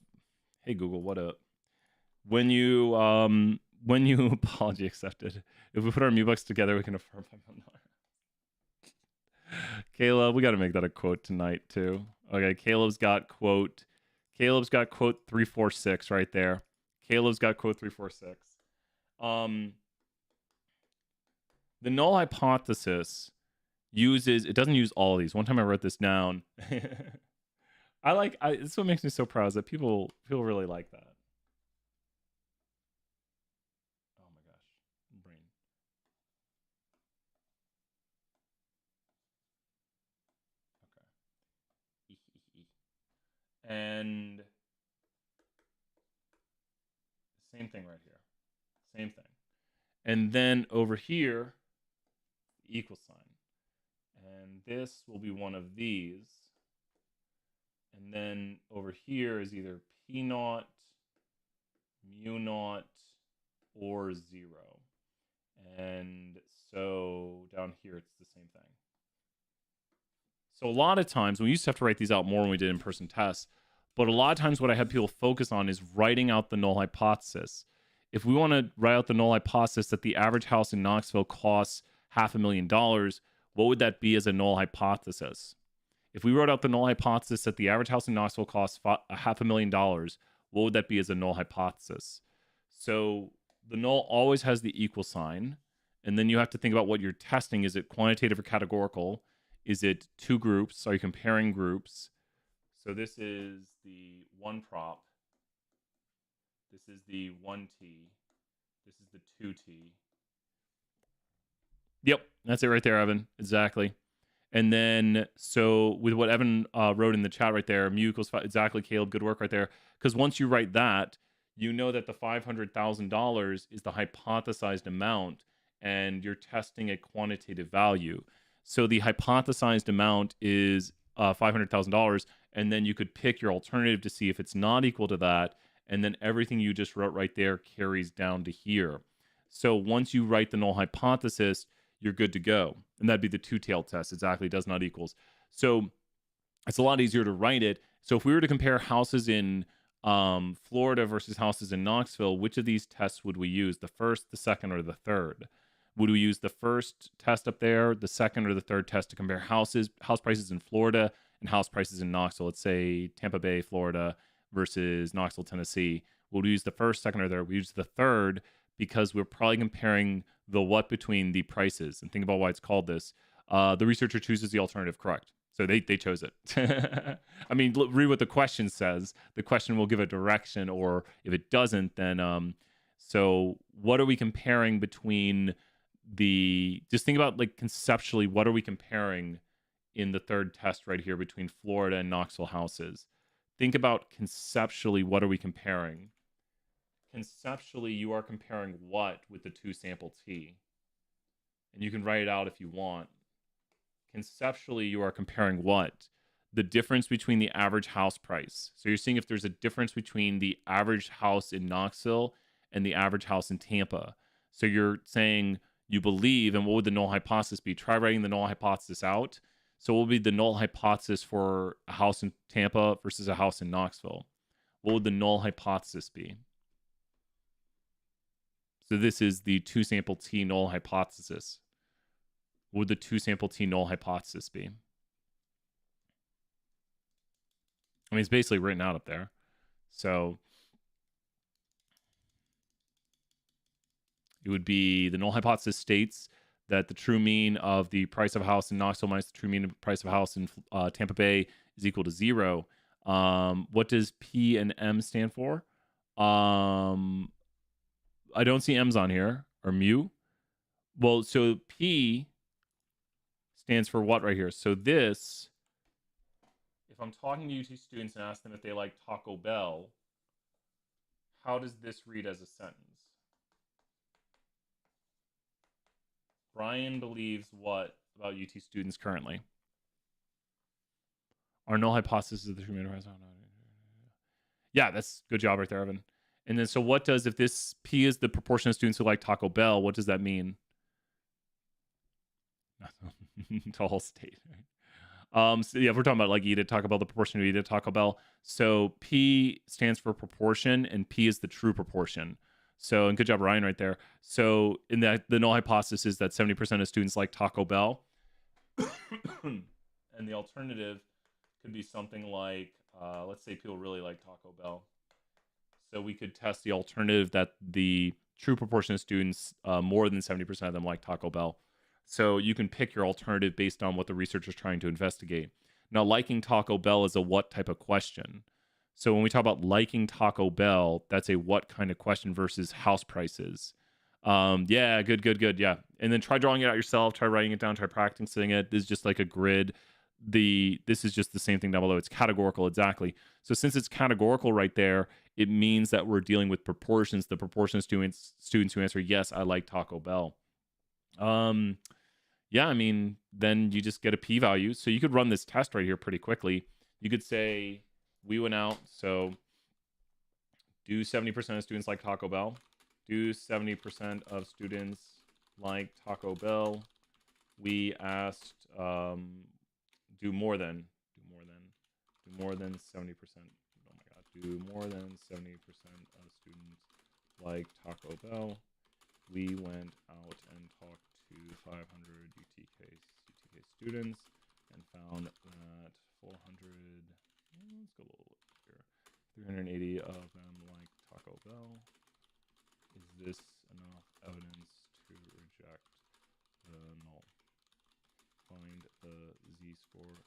hey Google, what up? When you apology accepted. If we put our Mubucks together, we can affirm. Caleb, we got to make that a quote tonight too. Okay, Caleb's got quote 346 right there. Caleb's got quote 346. The null hypothesis it doesn't use all of these. One time I wrote this down. This what makes me so proud, is that people really like that. Oh my gosh, brain. Okay. And same thing right here. Same thing. And then over here, equal sign. And this will be one of these. And then over here is either P naught, mu naught, or 0. And so down here, it's the same thing. So a lot of times, we used to have to write these out more when we did in-person tests, but a lot of times what I had people focus on is writing out the null hypothesis. If we want to write out the null hypothesis that the average house in Knoxville costs $500,000, what would that be as a null hypothesis? If we wrote out the null hypothesis that the average house in Knoxville costs $500,000, what would that be as a null hypothesis? So the null always has the equal sign, and then you have to think about what you're testing. Is it quantitative or categorical? Is it two groups? Are you comparing groups? So this is the 1 prop. This is the 1T. This is the 2T. Yep, that's it right there, Evan. Exactly. And then, so with what Evan wrote in the chat right there, mu equals 5, exactly, Caleb, good work right there. Because once you write that, you know that the $500,000 is the hypothesized amount, and you're testing a quantitative value. So the hypothesized amount is $500,000, and then you could pick your alternative to see if it's not equal to that, and then everything you just wrote right there carries down to here. So once you write the null hypothesis, you're good to go. And that'd be the two-tailed test. Exactly, does not equals. So it's a lot easier to write it. So if we were to compare houses in Florida versus houses in Knoxville, which of these tests would we use? The first, the second, or the third? Would we use the first test up there, the second, or the third test to compare house prices in Florida and house prices in Knoxville? Let's say Tampa Bay, Florida versus Knoxville, Tennessee. Would we use the first, second, or third? We use the third because we're probably comparing the what between the prices. And think about why it's called this. The researcher chooses the alternative correct. So they chose it. I mean, read what the question says. The question will give a direction, or if it doesn't, then so what are we comparing between just think about, like, conceptually, what are we comparing in the third test right here between Florida and Knoxville houses? Think about conceptually, what are we comparing? Conceptually, you are comparing what with the two sample t? And you can write it out if you want. Conceptually, you are comparing what? The difference between the average house price. So you're seeing if there's a difference between the average house in Knoxville and the average house in Tampa. So you're saying you believe, and what would the null hypothesis be? Try writing the null hypothesis out. So what would be the null hypothesis for a house in Tampa versus a house in Knoxville? What would the null hypothesis be? So this is the two sample t null hypothesis. What would the two sample t null hypothesis be? I mean, it's basically written out up there. So it would be the null hypothesis states that the true mean of the price of a house in Knoxville minus the true mean of the price of a house in Tampa Bay is equal to 0. What does P and M stand for? I don't see M's on here, or mu. Well, so P stands for what right here? So this, if I'm talking to UT students and ask them if they like Taco Bell, how does this read as a sentence? Brian believes what about UT students currently? Our null hypothesis is the true mean of price. Yeah, that's good job right there, Evan. And then, so what does, if this P is the proportion of students who like Taco Bell, what does that mean? To whole state, right? So yeah, if we're talking about like eat at Taco Bell, the proportion to eat at Taco Bell. So P stands for proportion, and P is the true proportion. So, and good job, Ryan, right there. So in that, the null hypothesis is that 70% of students like Taco Bell. And the alternative could be something like, let's say people really like Taco Bell. So we could test the alternative that the true proportion of students, more than 70% of them like Taco Bell. So you can pick your alternative based on what the researcher is trying to investigate. Now, liking Taco Bell is a what type of question? So when we talk about liking Taco Bell, that's a what kind of question versus house prices. Yeah, good. Yeah. And then try drawing it out yourself, try writing it down, try practicing it. This is just like a grid. This is just the same thing down below. It's categorical, exactly. So since it's categorical right there, it means that we're dealing with proportions. The proportion of students who answer yes, I like Taco Bell. Yeah, I mean, then you just get a p-value. So you could run this test right here pretty quickly. You could say we went out, so do 70% of students like Taco Bell? Do 70% of students like Taco Bell? We asked, do more than 70%. Oh my God, do more than 70% of students like Taco Bell? We went out and talked to 500 UTK students and found that 400, let's go a little here, 380 of them like Taco Bell. Is this enough evidence to reject the null? Find the z-score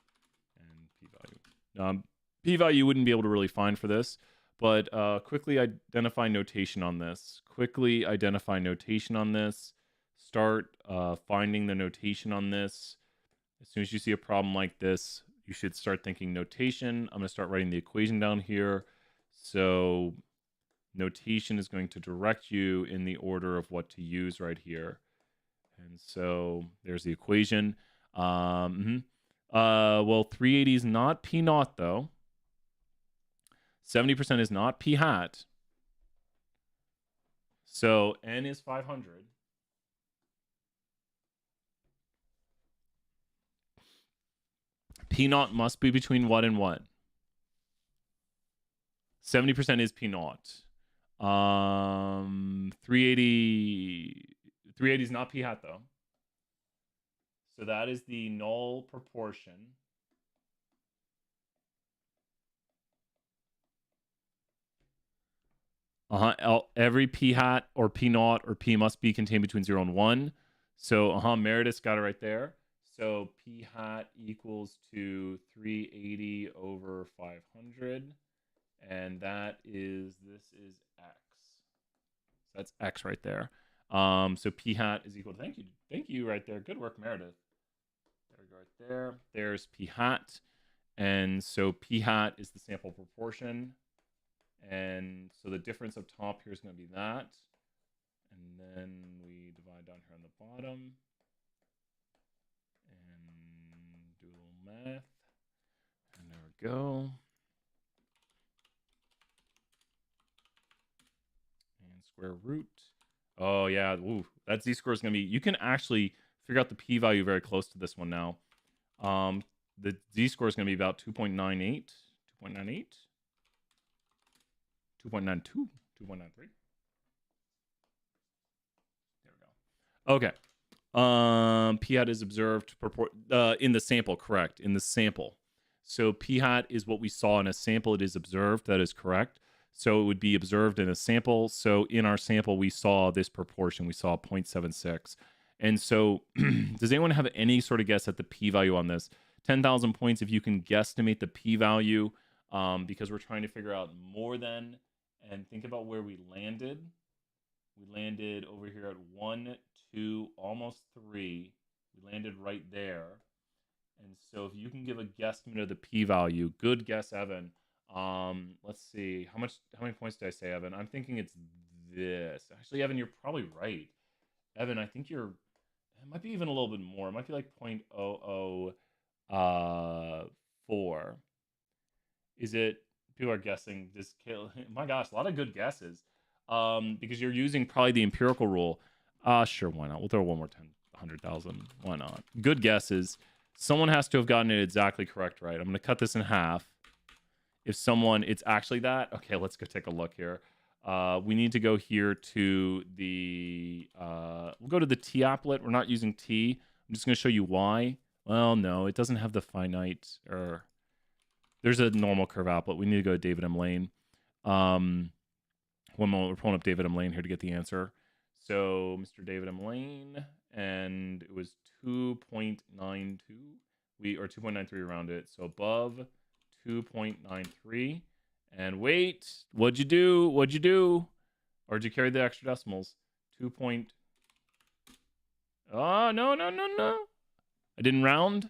and p-value. P-value you wouldn't be able to really find for this, but quickly identify notation on this. Start finding the notation on this. As soon as you see a problem like this, you should start thinking notation. I'm going to start writing the equation down here. So notation is going to direct you in the order of what to use right here. And so there's the equation. Well, 380 is not P naught though. 70% is not P hat. So N is 500. P naught must be between what and what? 70% is P naught. 380 is not P hat though. So that is the null proportion. Every P hat or P naught or P must be contained between 0 and 1. So Meredith's got it right there. So P hat equals to 380 over 500. And this is X. So that's X right there. So P hat is equal to, thank you right there. Good work, Meredith. There we go right there. There's P hat. And so P hat is the sample proportion. And so the difference up top here is going to be that. And then we divide down here on the bottom. And do a little math. And there we go. And square root. Oh, yeah. Ooh, that z-score is going to be... You can actually figure out the p-value very close to this one now. The z-score is going to be about 2.98. 2.98. 2.92, 2.93. There we go. Okay. P hat is observed in the sample, correct? In the sample. So P hat is what we saw in a sample. It is observed. That is correct. So it would be observed in a sample. So in our sample, we saw this proportion. We saw 0.76. And so does anyone have any sort of guess at the p-value on this? 10,000 points if you can guesstimate the p-value, because we're trying to figure out more than, and think about where we landed. We landed over here at 1, 2, almost 3. We landed right there. And so if you can give a guesstimate of the p-value, good guess, Evan. Let's see. How many points did I say, Evan? I'm thinking it's this. Actually, Evan, you're probably right. Evan, I think it might be even a little bit more. It might be like 0.004. Is it? People are guessing this kill. My gosh, a lot of good guesses. Because you're using probably the empirical rule. Sure, why not? We'll throw one more 100,000. Why not? Good guesses. Someone has to have gotten it exactly correct, right? I'm going to cut this in half. If it's actually that, okay, let's go take a look here. We need to go here to the, we'll go to the T applet. We're not using T. I'm just going to show you why. Well, no, it doesn't have the finite, or there's a normal curve applet. We need to go to David M. Lane. One moment, we're pulling up David M. Lane here to get the answer. So Mr. David M. Lane, and it was 2.92. Or 2.93 around it. So above 2.93. And wait, what'd you do? Or did you carry the extra decimals? 2. Oh, no. I didn't round.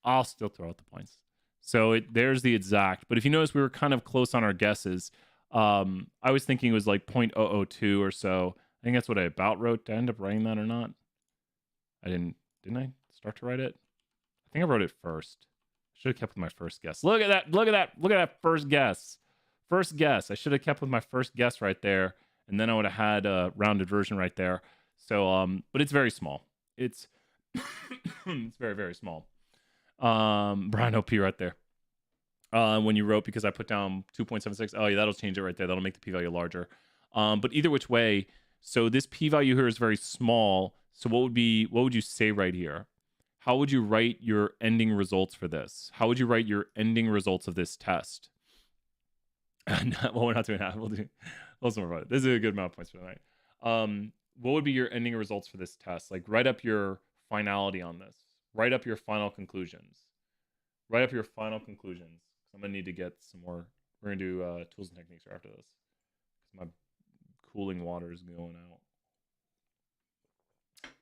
I'll still throw out the points. So there's the exact. But if you notice, we were kind of close on our guesses. I was thinking it was like 0.002 or so. I think that's what I about wrote. Did I end up writing that or not? I didn't I start to write it? I think I wrote it first. Should have kept with my first guess. Look at that first guess. I should have kept with my first guess right there, and then I would have had a rounded version right there. So but it's very small. It's it's very, very small. Brian OP right there. When you wrote, because I put down 2.76. Oh yeah, that'll change it right there. That'll make the p-value larger. But either which way, so this p-value here is very small. So what would you say right here? How would you write your ending results for this? How would you write your ending results of this test? Well, we're not doing that. We'll do more about it. This is a good amount of points for tonight. What would be your ending results for this test? Like, write up your finality on this. Write up your final conclusions. I'm going to need to get some more. We're going to do tools and techniques after this. My cooling water is going out.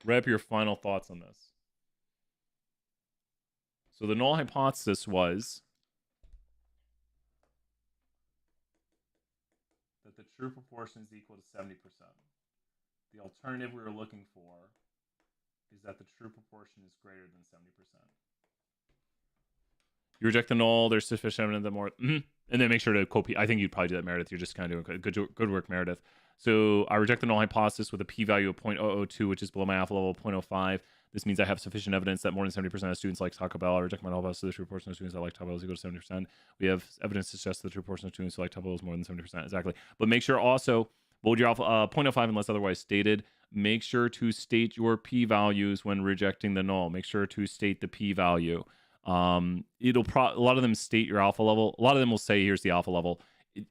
Write up your final thoughts on this. So the null hypothesis was that the true proportion is equal to 70%. The alternative we were looking for is that the true proportion is greater than 70%. You reject the null. There's sufficient evidence that more. And then make sure to copy. I think you'd probably do that, Meredith. You're just kind of doing good work, Meredith. So I reject the null hypothesis with a p-value of 0.002, which is below my alpha level of 0.05. This means I have sufficient evidence that more than 70% of students like Taco Bell. I reject my null hypothesis. The true proportion of students that like Taco Bell is equal to 70%. We have evidence to suggest the true proportion of students who like Taco Bell is more than 70%. Exactly. But make sure also, what would your alpha 0.05 unless otherwise stated? Make sure to state your p-values when rejecting the null. Make sure to state the p-value. It'll a lot of them state your alpha level. A lot of them will say here's the alpha level.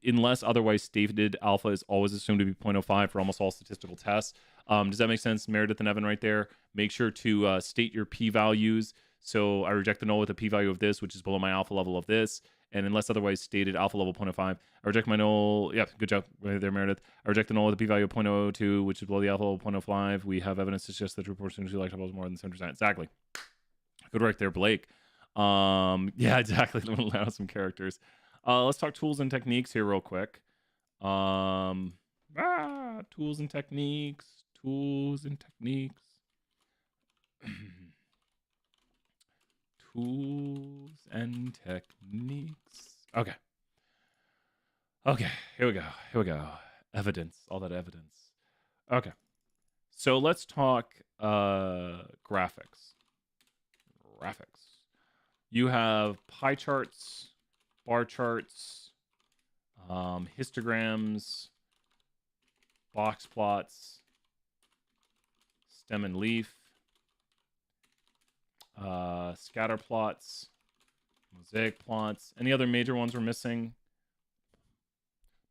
Unless otherwise stated, alpha is always assumed to be 0.05 for almost all statistical tests. Does that make sense, Meredith and Evan right there? Make sure to state your p-values. So I reject the null with a p-value of this, which is below my alpha level of this. And unless otherwise stated, alpha level 0.05. I reject my null. Yeah, good job right there, Meredith. I reject the null with a p-value of 0.002, which is below the alpha level of 0.05. We have evidence to suggest the true proportion of like is more than 70%. Exactly. Good work there, Blake. Yeah, exactly. Allow some characters. Let's talk tools and techniques here real quick. Tools and techniques. Tools and techniques. Tools and techniques. Okay. Okay, here we go. Here we go. Evidence. All that evidence. Okay. So let's talk graphics. Graphics. You have pie charts, bar charts, histograms, box plots, stem and leaf, scatter plots, mosaic plots. Any other major ones we're missing?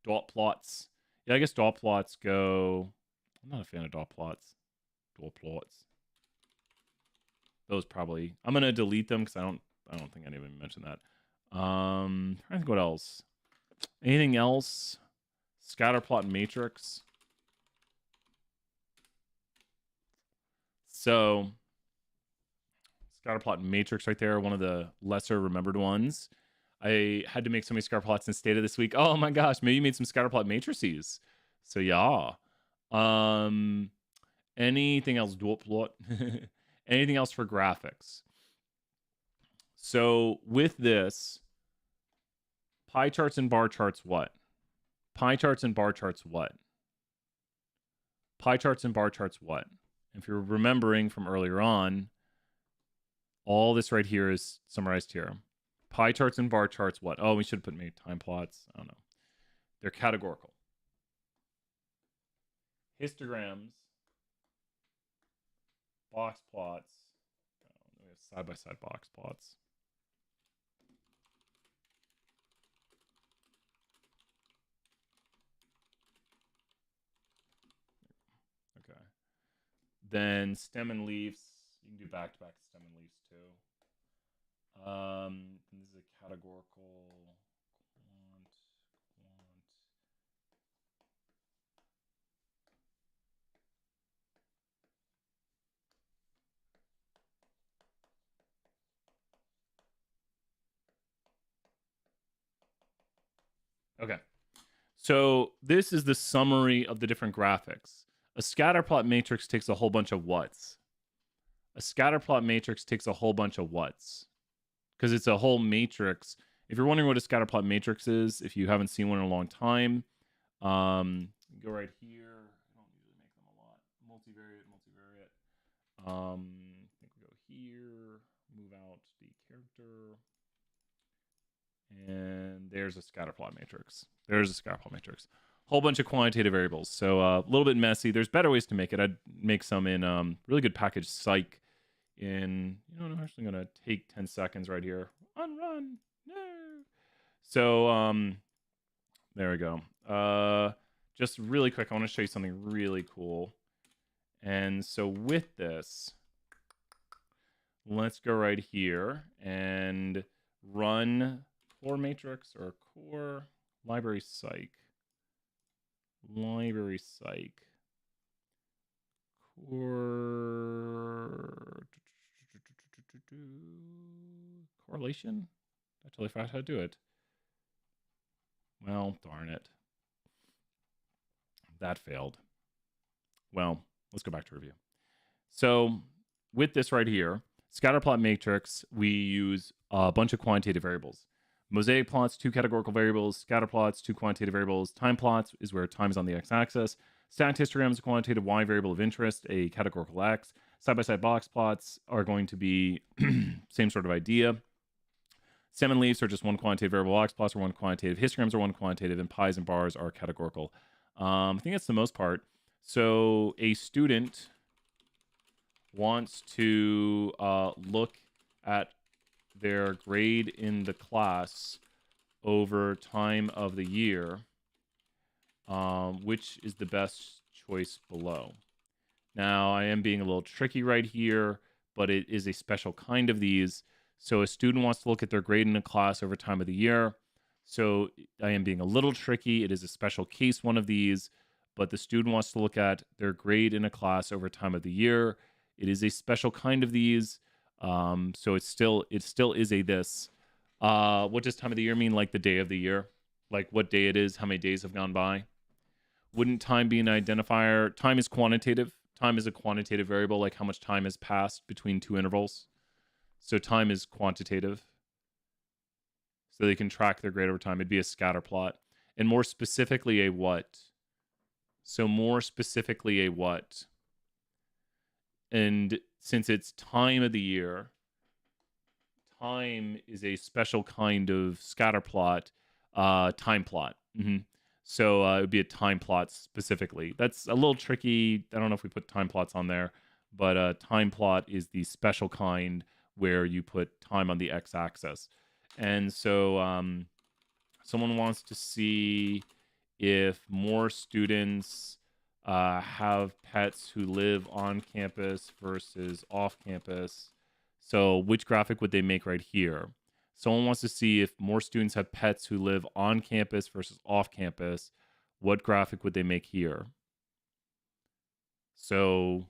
Dot plots. Yeah, I guess dot plots go... I'm not a fan of dot plots. Dot plots. Those probably... I'm going to delete them because I don't think I even mentioned that. Trying to think what else. Anything else? Scatterplot matrix. So, scatterplot matrix right there, one of the lesser remembered ones. I had to make so many scatterplots in Stata this week. Oh my gosh, maybe you made some scatterplot matrices. So yeah. Anything else? Dual plot. Anything else for graphics? So with this, pie charts and bar charts, what? Pie charts and bar charts, what? Pie charts and bar charts, what? If you're remembering from earlier on, all this right here is summarized here. Pie charts and bar charts, what? Oh, we should put maybe time plots. I don't know. They're categorical. Histograms, box plots. We have side-by-side box plots. Okay. Then stem and leaves. You can do back-to-back stem and leaves too. This is a categorical quant. Okay. So this is the summary of the different graphics. A scatterplot matrix takes a whole bunch of whats. A scatterplot matrix takes a whole bunch of whats. Because it's a whole matrix. If you're wondering what a scatterplot matrix is, if you haven't seen one in a long time, go right here. I don't usually make them a lot. Multivariate. I think we go here, move out the character. And there's a scatterplot matrix. Whole bunch of quantitative variables. So a little bit messy. There's better ways to make it. I'd make some in really good package psych. I'm actually going to take 10 seconds right here. Run. No. So there we go. Just really quick, I want to show you something really cool. And so with this, let's go right here and run core matrix or core library psych. Core correlation. I totally forgot how to do it. Well, darn it. That failed. Well, let's go back to review. So with this right here, scatterplot matrix, we use a bunch of quantitative variables. Mosaic plots, 2 categorical variables. Scatter plots, 2 quantitative variables. Time plots is where time is on the x-axis. Stacked histogram is a quantitative y variable of interest, a categorical x. Side-by-side box plots are going to be same sort of idea. Stem and leaves are just 1 quantitative variable. Box plots are 1 quantitative. Histograms are 1 quantitative. And pies and bars are categorical. I think that's the most part. So a student wants to look at their grade in the class over time of the year, which is the best choice below. Now, I am being a little tricky right here, but it is a special kind of these. So a student wants to look at their grade in a class over time of the year. So I am being a little tricky. It is a special case, one of these, but the student wants to look at their grade in a class over time of the year. It is a special kind of these. So it still is a this. What does time of the year mean? Like the day of the year, like what day it is, how many days have gone by. Wouldn't time be an identifier? Time is quantitative. Time is a quantitative variable, like how much time has passed between 2 intervals. So time is quantitative. So they can track their grade over time. It'd be a scatter plot. And more specifically, a what? So more specifically, a what? And since it's time of the year, time is a special kind of scatter plot, time plot. So it would be a time plot specifically. That's a little tricky. I don't know if we put time plots on there, but a time plot is the special kind where you put time on the x-axis. And so someone wants to see if more students have pets who live on campus versus off campus. So which graphic would they make right here? Someone wants to see if more students have pets who live on campus versus off campus. What graphic would they make here? So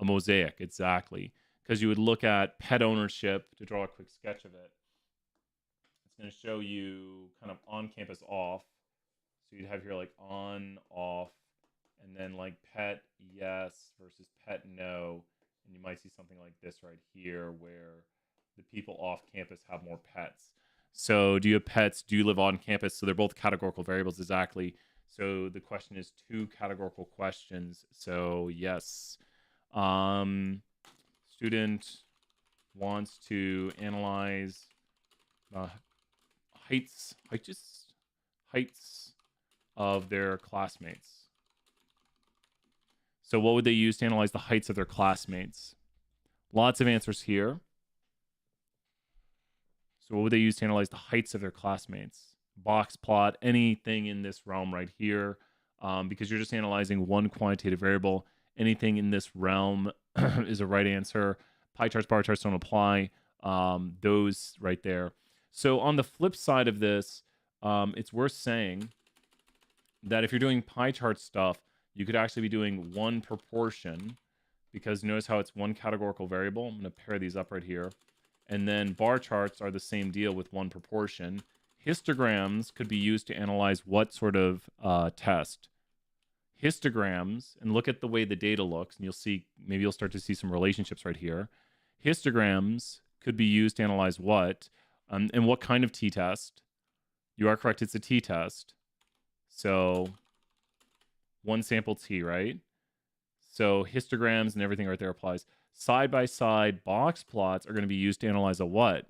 a mosaic, exactly. Because you would look at pet ownership to draw a quick sketch of it. It's going to show you kind of on campus off. So you'd have here like on, off, and then like pet yes versus pet no. And you might see something like this right here where the people off campus have more pets. So do you have pets? Do you live on campus? So they're both categorical variables, exactly. So the question is 2 categorical questions. So yes. Student wants to analyze heights of their classmates. So what would they use to analyze the heights of their classmates? Lots of answers here. So what would they use to analyze the heights of their classmates? Box plot, anything in this realm right here, because you're just analyzing 1 quantitative variable. Anything in this realm is a right answer. Pie charts, bar charts don't apply. Those right there. So on the flip side of this, it's worth saying that if you're doing pie chart stuff, you could actually be doing 1 proportion, because notice how it's 1 categorical variable. I'm going to pair these up right here. And then bar charts are the same deal with 1 proportion. Histograms could be used to analyze what sort of test? Histograms, and look at the way the data looks, and you'll see, maybe you'll start to see some relationships right here. Histograms could be used to analyze what? And what kind of t-test? You are correct, it's a t-test. So 1 sample t, right? So histograms and everything right there applies. Side-by-side box plots are going to be used to analyze a what?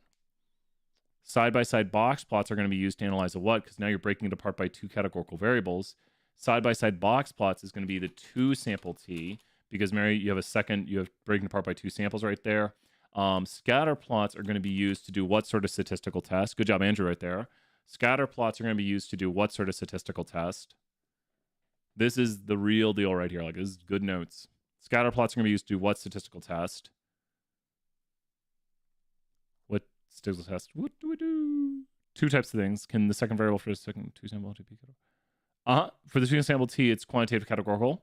Side-by-side box plots are going to be used to analyze a what? Because now you're breaking it apart by 2 categorical variables. Side-by-side box plots is going to be the 2 sample t, because Mary, you have breaking apart by 2 samples right there. Scatter plots are going to be used to do what sort of statistical test? Good job, Andrew, right there. Scatter plots are going to be used to do what sort of statistical test? This is the real deal right here. Like, this is good notes. Scatter plots are going to be used to do what statistical test? What statistical test? What do we do? 2 types of things. Can the second variable for the second 2 sample t be for the 2 sample t, it's quantitative categorical.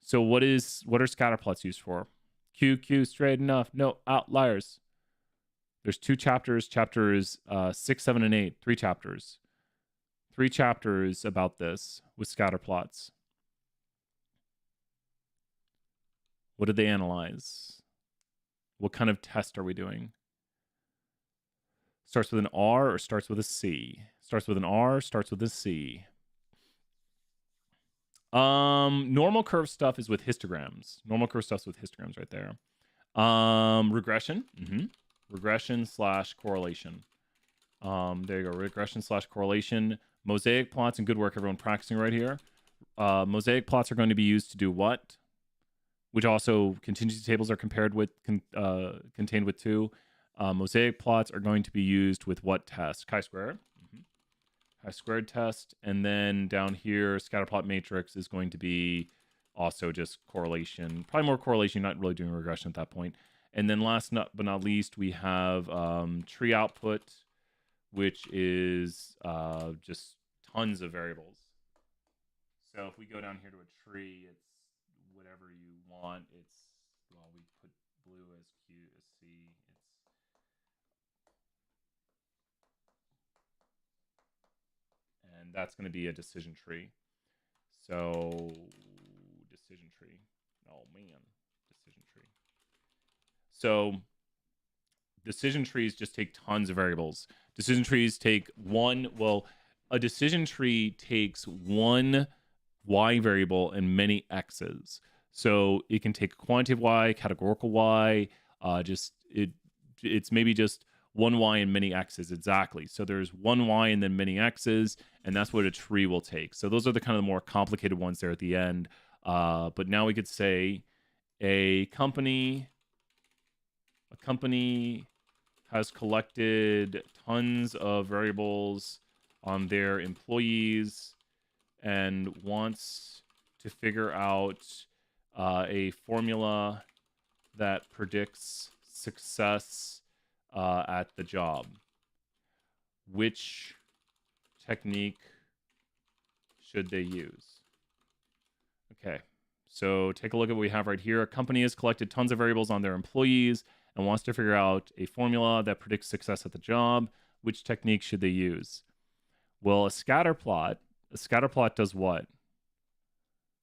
So what are scatter plots used for? Q, straight enough. No outliers. There's 2 chapters. Chapters 6, 7, and 8. 3 chapters. 3 chapters about this with scatter plots. What did they analyze? What kind of test are we doing? Starts with an R or starts with a C? Starts with an R, starts with a C. Normal curve stuff is with histograms. Normal curve stuff's with histograms right there. Regression. Regression / correlation. There you go. Regression / correlation. Mosaic plots, and good work, everyone practicing right here. Mosaic plots are going to be used to do what? Which also contingency tables are compared with, contained with too. Mosaic plots are going to be used with what test? Chi-square. Chi-squared test. And then down here, scatterplot matrix is going to be also just correlation. Probably more correlation, not really doing regression at that point. And then last but not least, we have tree output, which is just tons of variables. So if we go down here to a tree, it's whatever you want. It's, well, we put blue as Q as C. And that's going to be a decision tree. So decision tree. Oh man, decision tree. So decision trees just take tons of variables. Decision trees take a decision tree takes one y variable and many x's. So it can take a quantitative y, categorical y, it's maybe just one y and many x's exactly. So there's one y and then many x's, and that's what a tree will take. So those are the kind of the more complicated ones there at the end. But now we could say a company has collected tons of variables on their employees and wants to figure out a formula that predicts success at the job. Which technique should they use? Okay, so take a look at what we have right here. A company has collected tons of variables on their employees and wants to figure out a formula that predicts success at the job. Which technique should they use? Well, a scatter plot does what?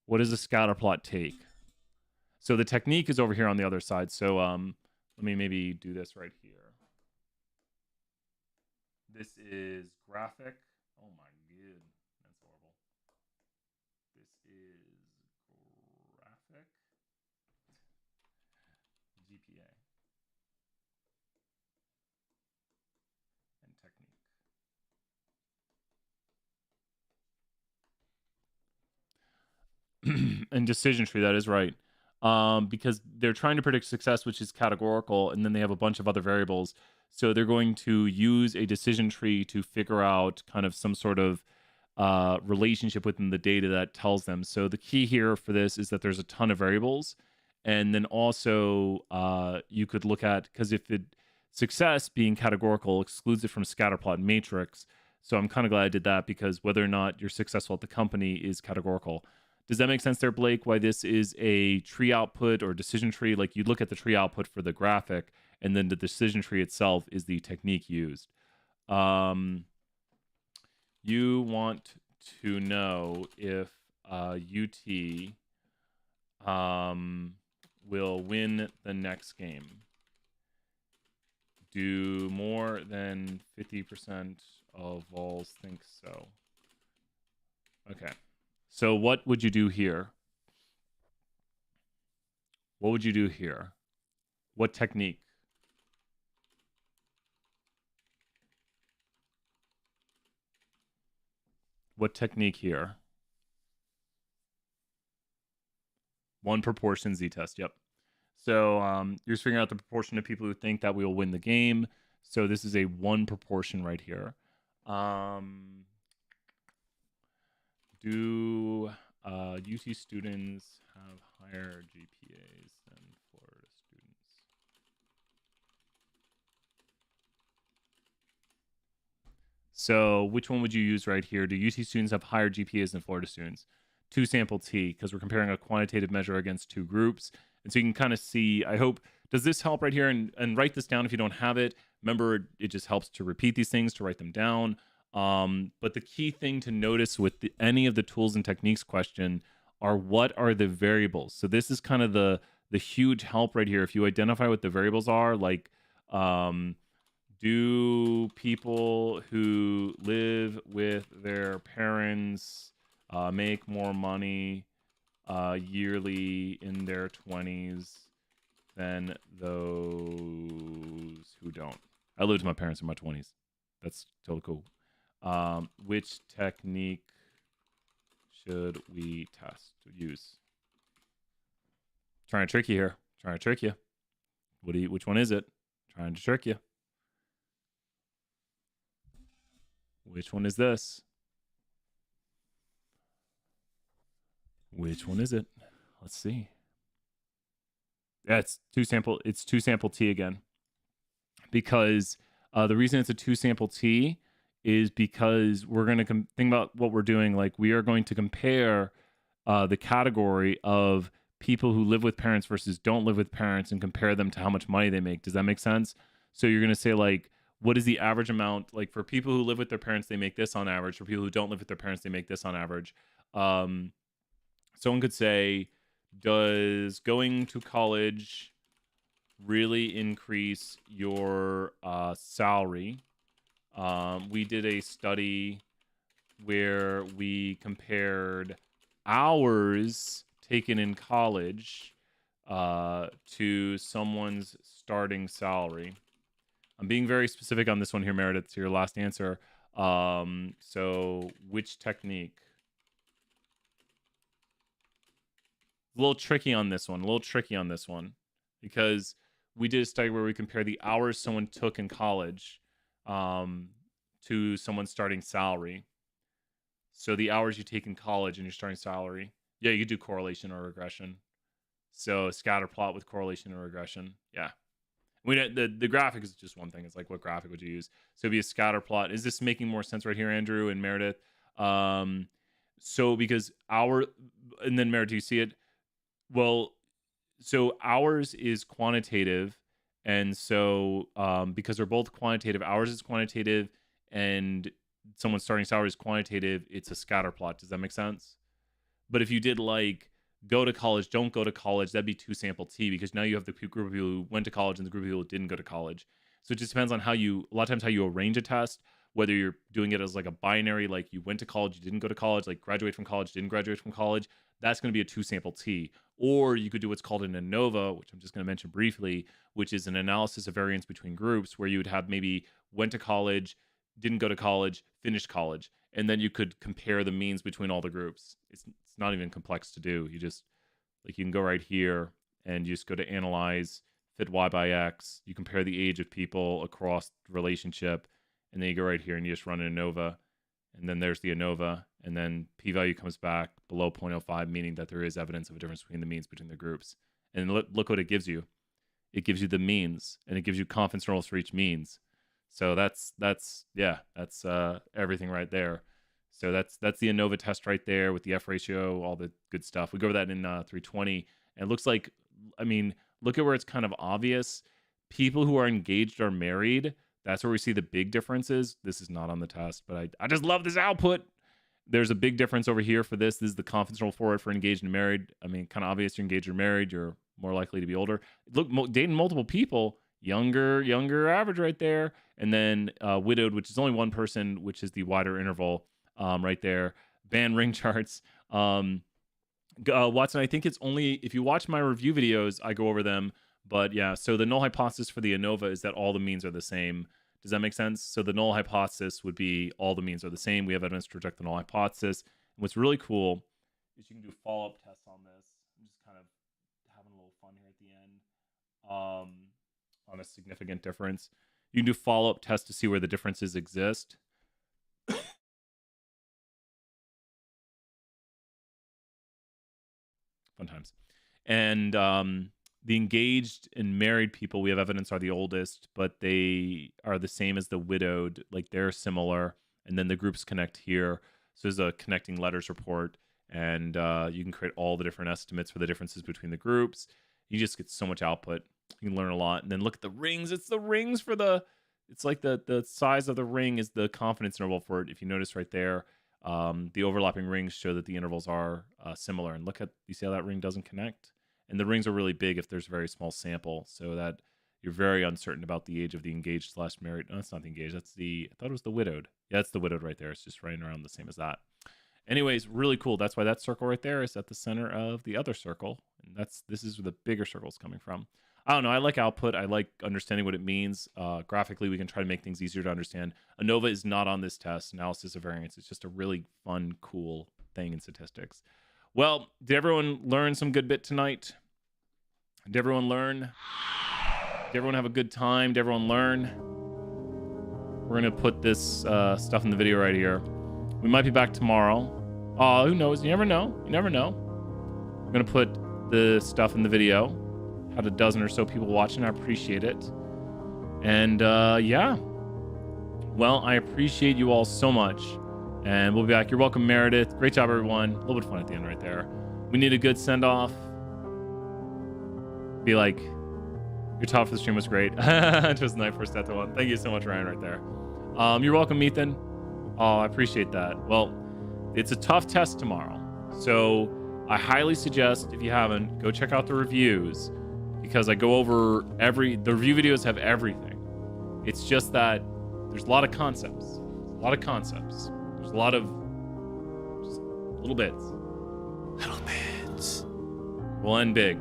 What does a scatter plot take? So the technique is over here on the other side. So let me maybe do this right here. This is graphic. Oh my god, that's horrible. This is graphic GPA and technique. And decision tree, that is right. Because they're trying to predict success, which is categorical, and then they have a bunch of other variables. So they're going to use a decision tree to figure out kind of some sort of relationship within the data that tells them. So the key here for this is that there's a ton of variables. And then also you could look at, because if success being categorical excludes it from scatterplot matrix. So I'm kind of glad I did that, because whether or not you're successful at the company is categorical. Does that make sense there, Blake, why this is a tree output or decision tree? Like you look at the tree output for the graphic, and then the decision tree itself is the technique used. You want to know if UT will win the next game. Do more than 50% of vols think so? Okay. So what would you do here? What would you do here? What technique? What technique here? One proportion z-test, yep. So you're just figuring out the proportion of people who think that we will win the game. So this is a one proportion right here. Do UT students have higher GPAs than Florida students? So which one would you use right here? Do UT students have higher GPAs than Florida students? 2 sample T, because we're comparing a quantitative measure against 2 groups. And so you can kind of see, I hope, does this help right here? And write this down if you don't have it. Remember, it just helps to repeat these things, to write them down. But the key thing to notice with any of the tools and techniques question are, what are the variables? So this is kind of the the huge help right here, if you identify what the variables are, like do people who live with their parents make more money yearly in their 20s than those who don't? I lived with my parents in my 20s. That's totally cool. Which technique should we use? Trying to trick you here. Trying to trick you. Which one is it? Trying to trick you. Which one is this? Which one is it? Let's see. Yeah, it's two sample T again. Because the reason it's a two sample T is because we're going to think about what we're doing. Like, we are going to compare the category of people who live with parents versus don't live with parents and compare them to how much money they make. Does that make sense? So you're going to say, like, what is the average amount? Like, for people who live with their parents, they make this on average. For people who don't live with their parents, they make this on average. Someone could say, does going to college really increase your salary? We did a study where we compared hours taken in college to someone's starting salary. I'm being very specific on this one here, Meredith, to your last answer. So which technique? A little tricky on this one, because we did a study where we compare the hours someone took in college to someone's starting salary. So the hours you take in college and your starting salary. Yeah, you could do correlation or regression. So scatter plot with correlation or regression. Yeah. The graphic is just one thing. It's like, what graphic would you use? So it'd be a scatter plot. Is this making more sense right here, Andrew and Meredith? So because and then Meredith, do you see it? Well, so ours is quantitative, and so because they're both quantitative, ours is quantitative, and someone's starting salary is quantitative. It's a scatter plot. Does that make sense? But if you did like go to college, don't go to college, that'd be two sample T, because now you have the group of people who went to college and the group of people who didn't go to college. So it just depends on a lot of times how you arrange a test, whether you're doing it as like a binary, like you went to college, you didn't go to college, like graduate from college, didn't graduate from college. That's going to be a two sample T. Or you could do what's called an ANOVA, which I'm just going to mention briefly, which is an analysis of variance between groups, where you would have maybe went to college, didn't go to college, finished college, and then you could compare the means between all the groups. It's not even complex to do. You just, like, you can go right here and you just go to analyze, fit Y by X. You compare the age of people across the relationship, and then you go right here and you just run an ANOVA, and then there's the ANOVA, and then p-value comes back below 0.05, meaning that there is evidence of a difference between the means between the groups. And look what it gives you. It gives you the means, and it gives you confidence intervals for each means. So that's everything right there. So that's the ANOVA test right there with the F ratio, all the good stuff. We go over that in 320, and it looks like, I mean, look at where it's kind of obvious. People who are engaged are married. That's where we see the big differences. This is not on the test, but I just love this output. There's a big difference over here for this. This is the confidence interval for it for engaged and married. I mean, kind of obvious. You're engaged or married, you're more likely to be older. Look, dating multiple people, younger average right there. And then widowed, which is only one person, which is the wider interval right there. Band ring charts. Watson, I think it's only, if you watch my review videos, I go over them. But yeah, so the null hypothesis for the ANOVA is that all the means are the same. Does that make sense? So the null hypothesis would be all the means are the same. We have evidence to reject the null hypothesis. And what's really cool is you can do follow-up tests on this. I'm just kind of having a little fun here at the end on a significant difference. You can do follow-up tests to see where the differences exist. Fun times. And the engaged and married people, we have evidence, are the oldest, but they are the same as the widowed. Like, they're similar. And then the groups connect here. So there's a connecting letters report, and you can create all the different estimates for the differences between the groups. You just get so much output. You can learn a lot. And then look at the rings. It's the rings for it's like the size of the ring is the confidence interval for it. If you notice right there, the overlapping rings show that the intervals are similar. And look at, you see how that ring doesn't connect? And the rings are really big if there's a very small sample, so that you're very uncertain about the age of the engaged / married. No, that's not the engaged. That's I thought it was the widowed. Yeah, it's the widowed right there. It's just right around the same as that. Anyways, really cool. That's why that circle right there is at the center of the other circle. And this is where the bigger circle is coming from. I don't know. I like output. I like understanding what it means. Graphically, we can try to make things easier to understand. ANOVA is not on this test, analysis of variance. It's just a really fun, cool thing in statistics. Well, did everyone learn some good bit tonight? Did everyone learn? Did everyone have a good time? Did everyone learn? We're going to put this stuff in the video right here. We might be back tomorrow. Who knows? You never know. You never know. I'm going to put the stuff in the video. Had a dozen or so people watching. I appreciate it. And yeah. Well, I appreciate you all so much. And we'll be back. You're welcome, Meredith. Great job, everyone. A little bit of fun at the end right there. We need a good send-off. Be like, your top for the stream was great. Just night for step to one. Thank you so much, Ryan, right there. You're welcome, Ethan. Oh, I appreciate that. Well, it's a tough test tomorrow. So I highly suggest, if you haven't, go check out the reviews, because I go over the review videos have everything. It's just that there's a lot of concepts. There's a lot of just little bits. We'll end big.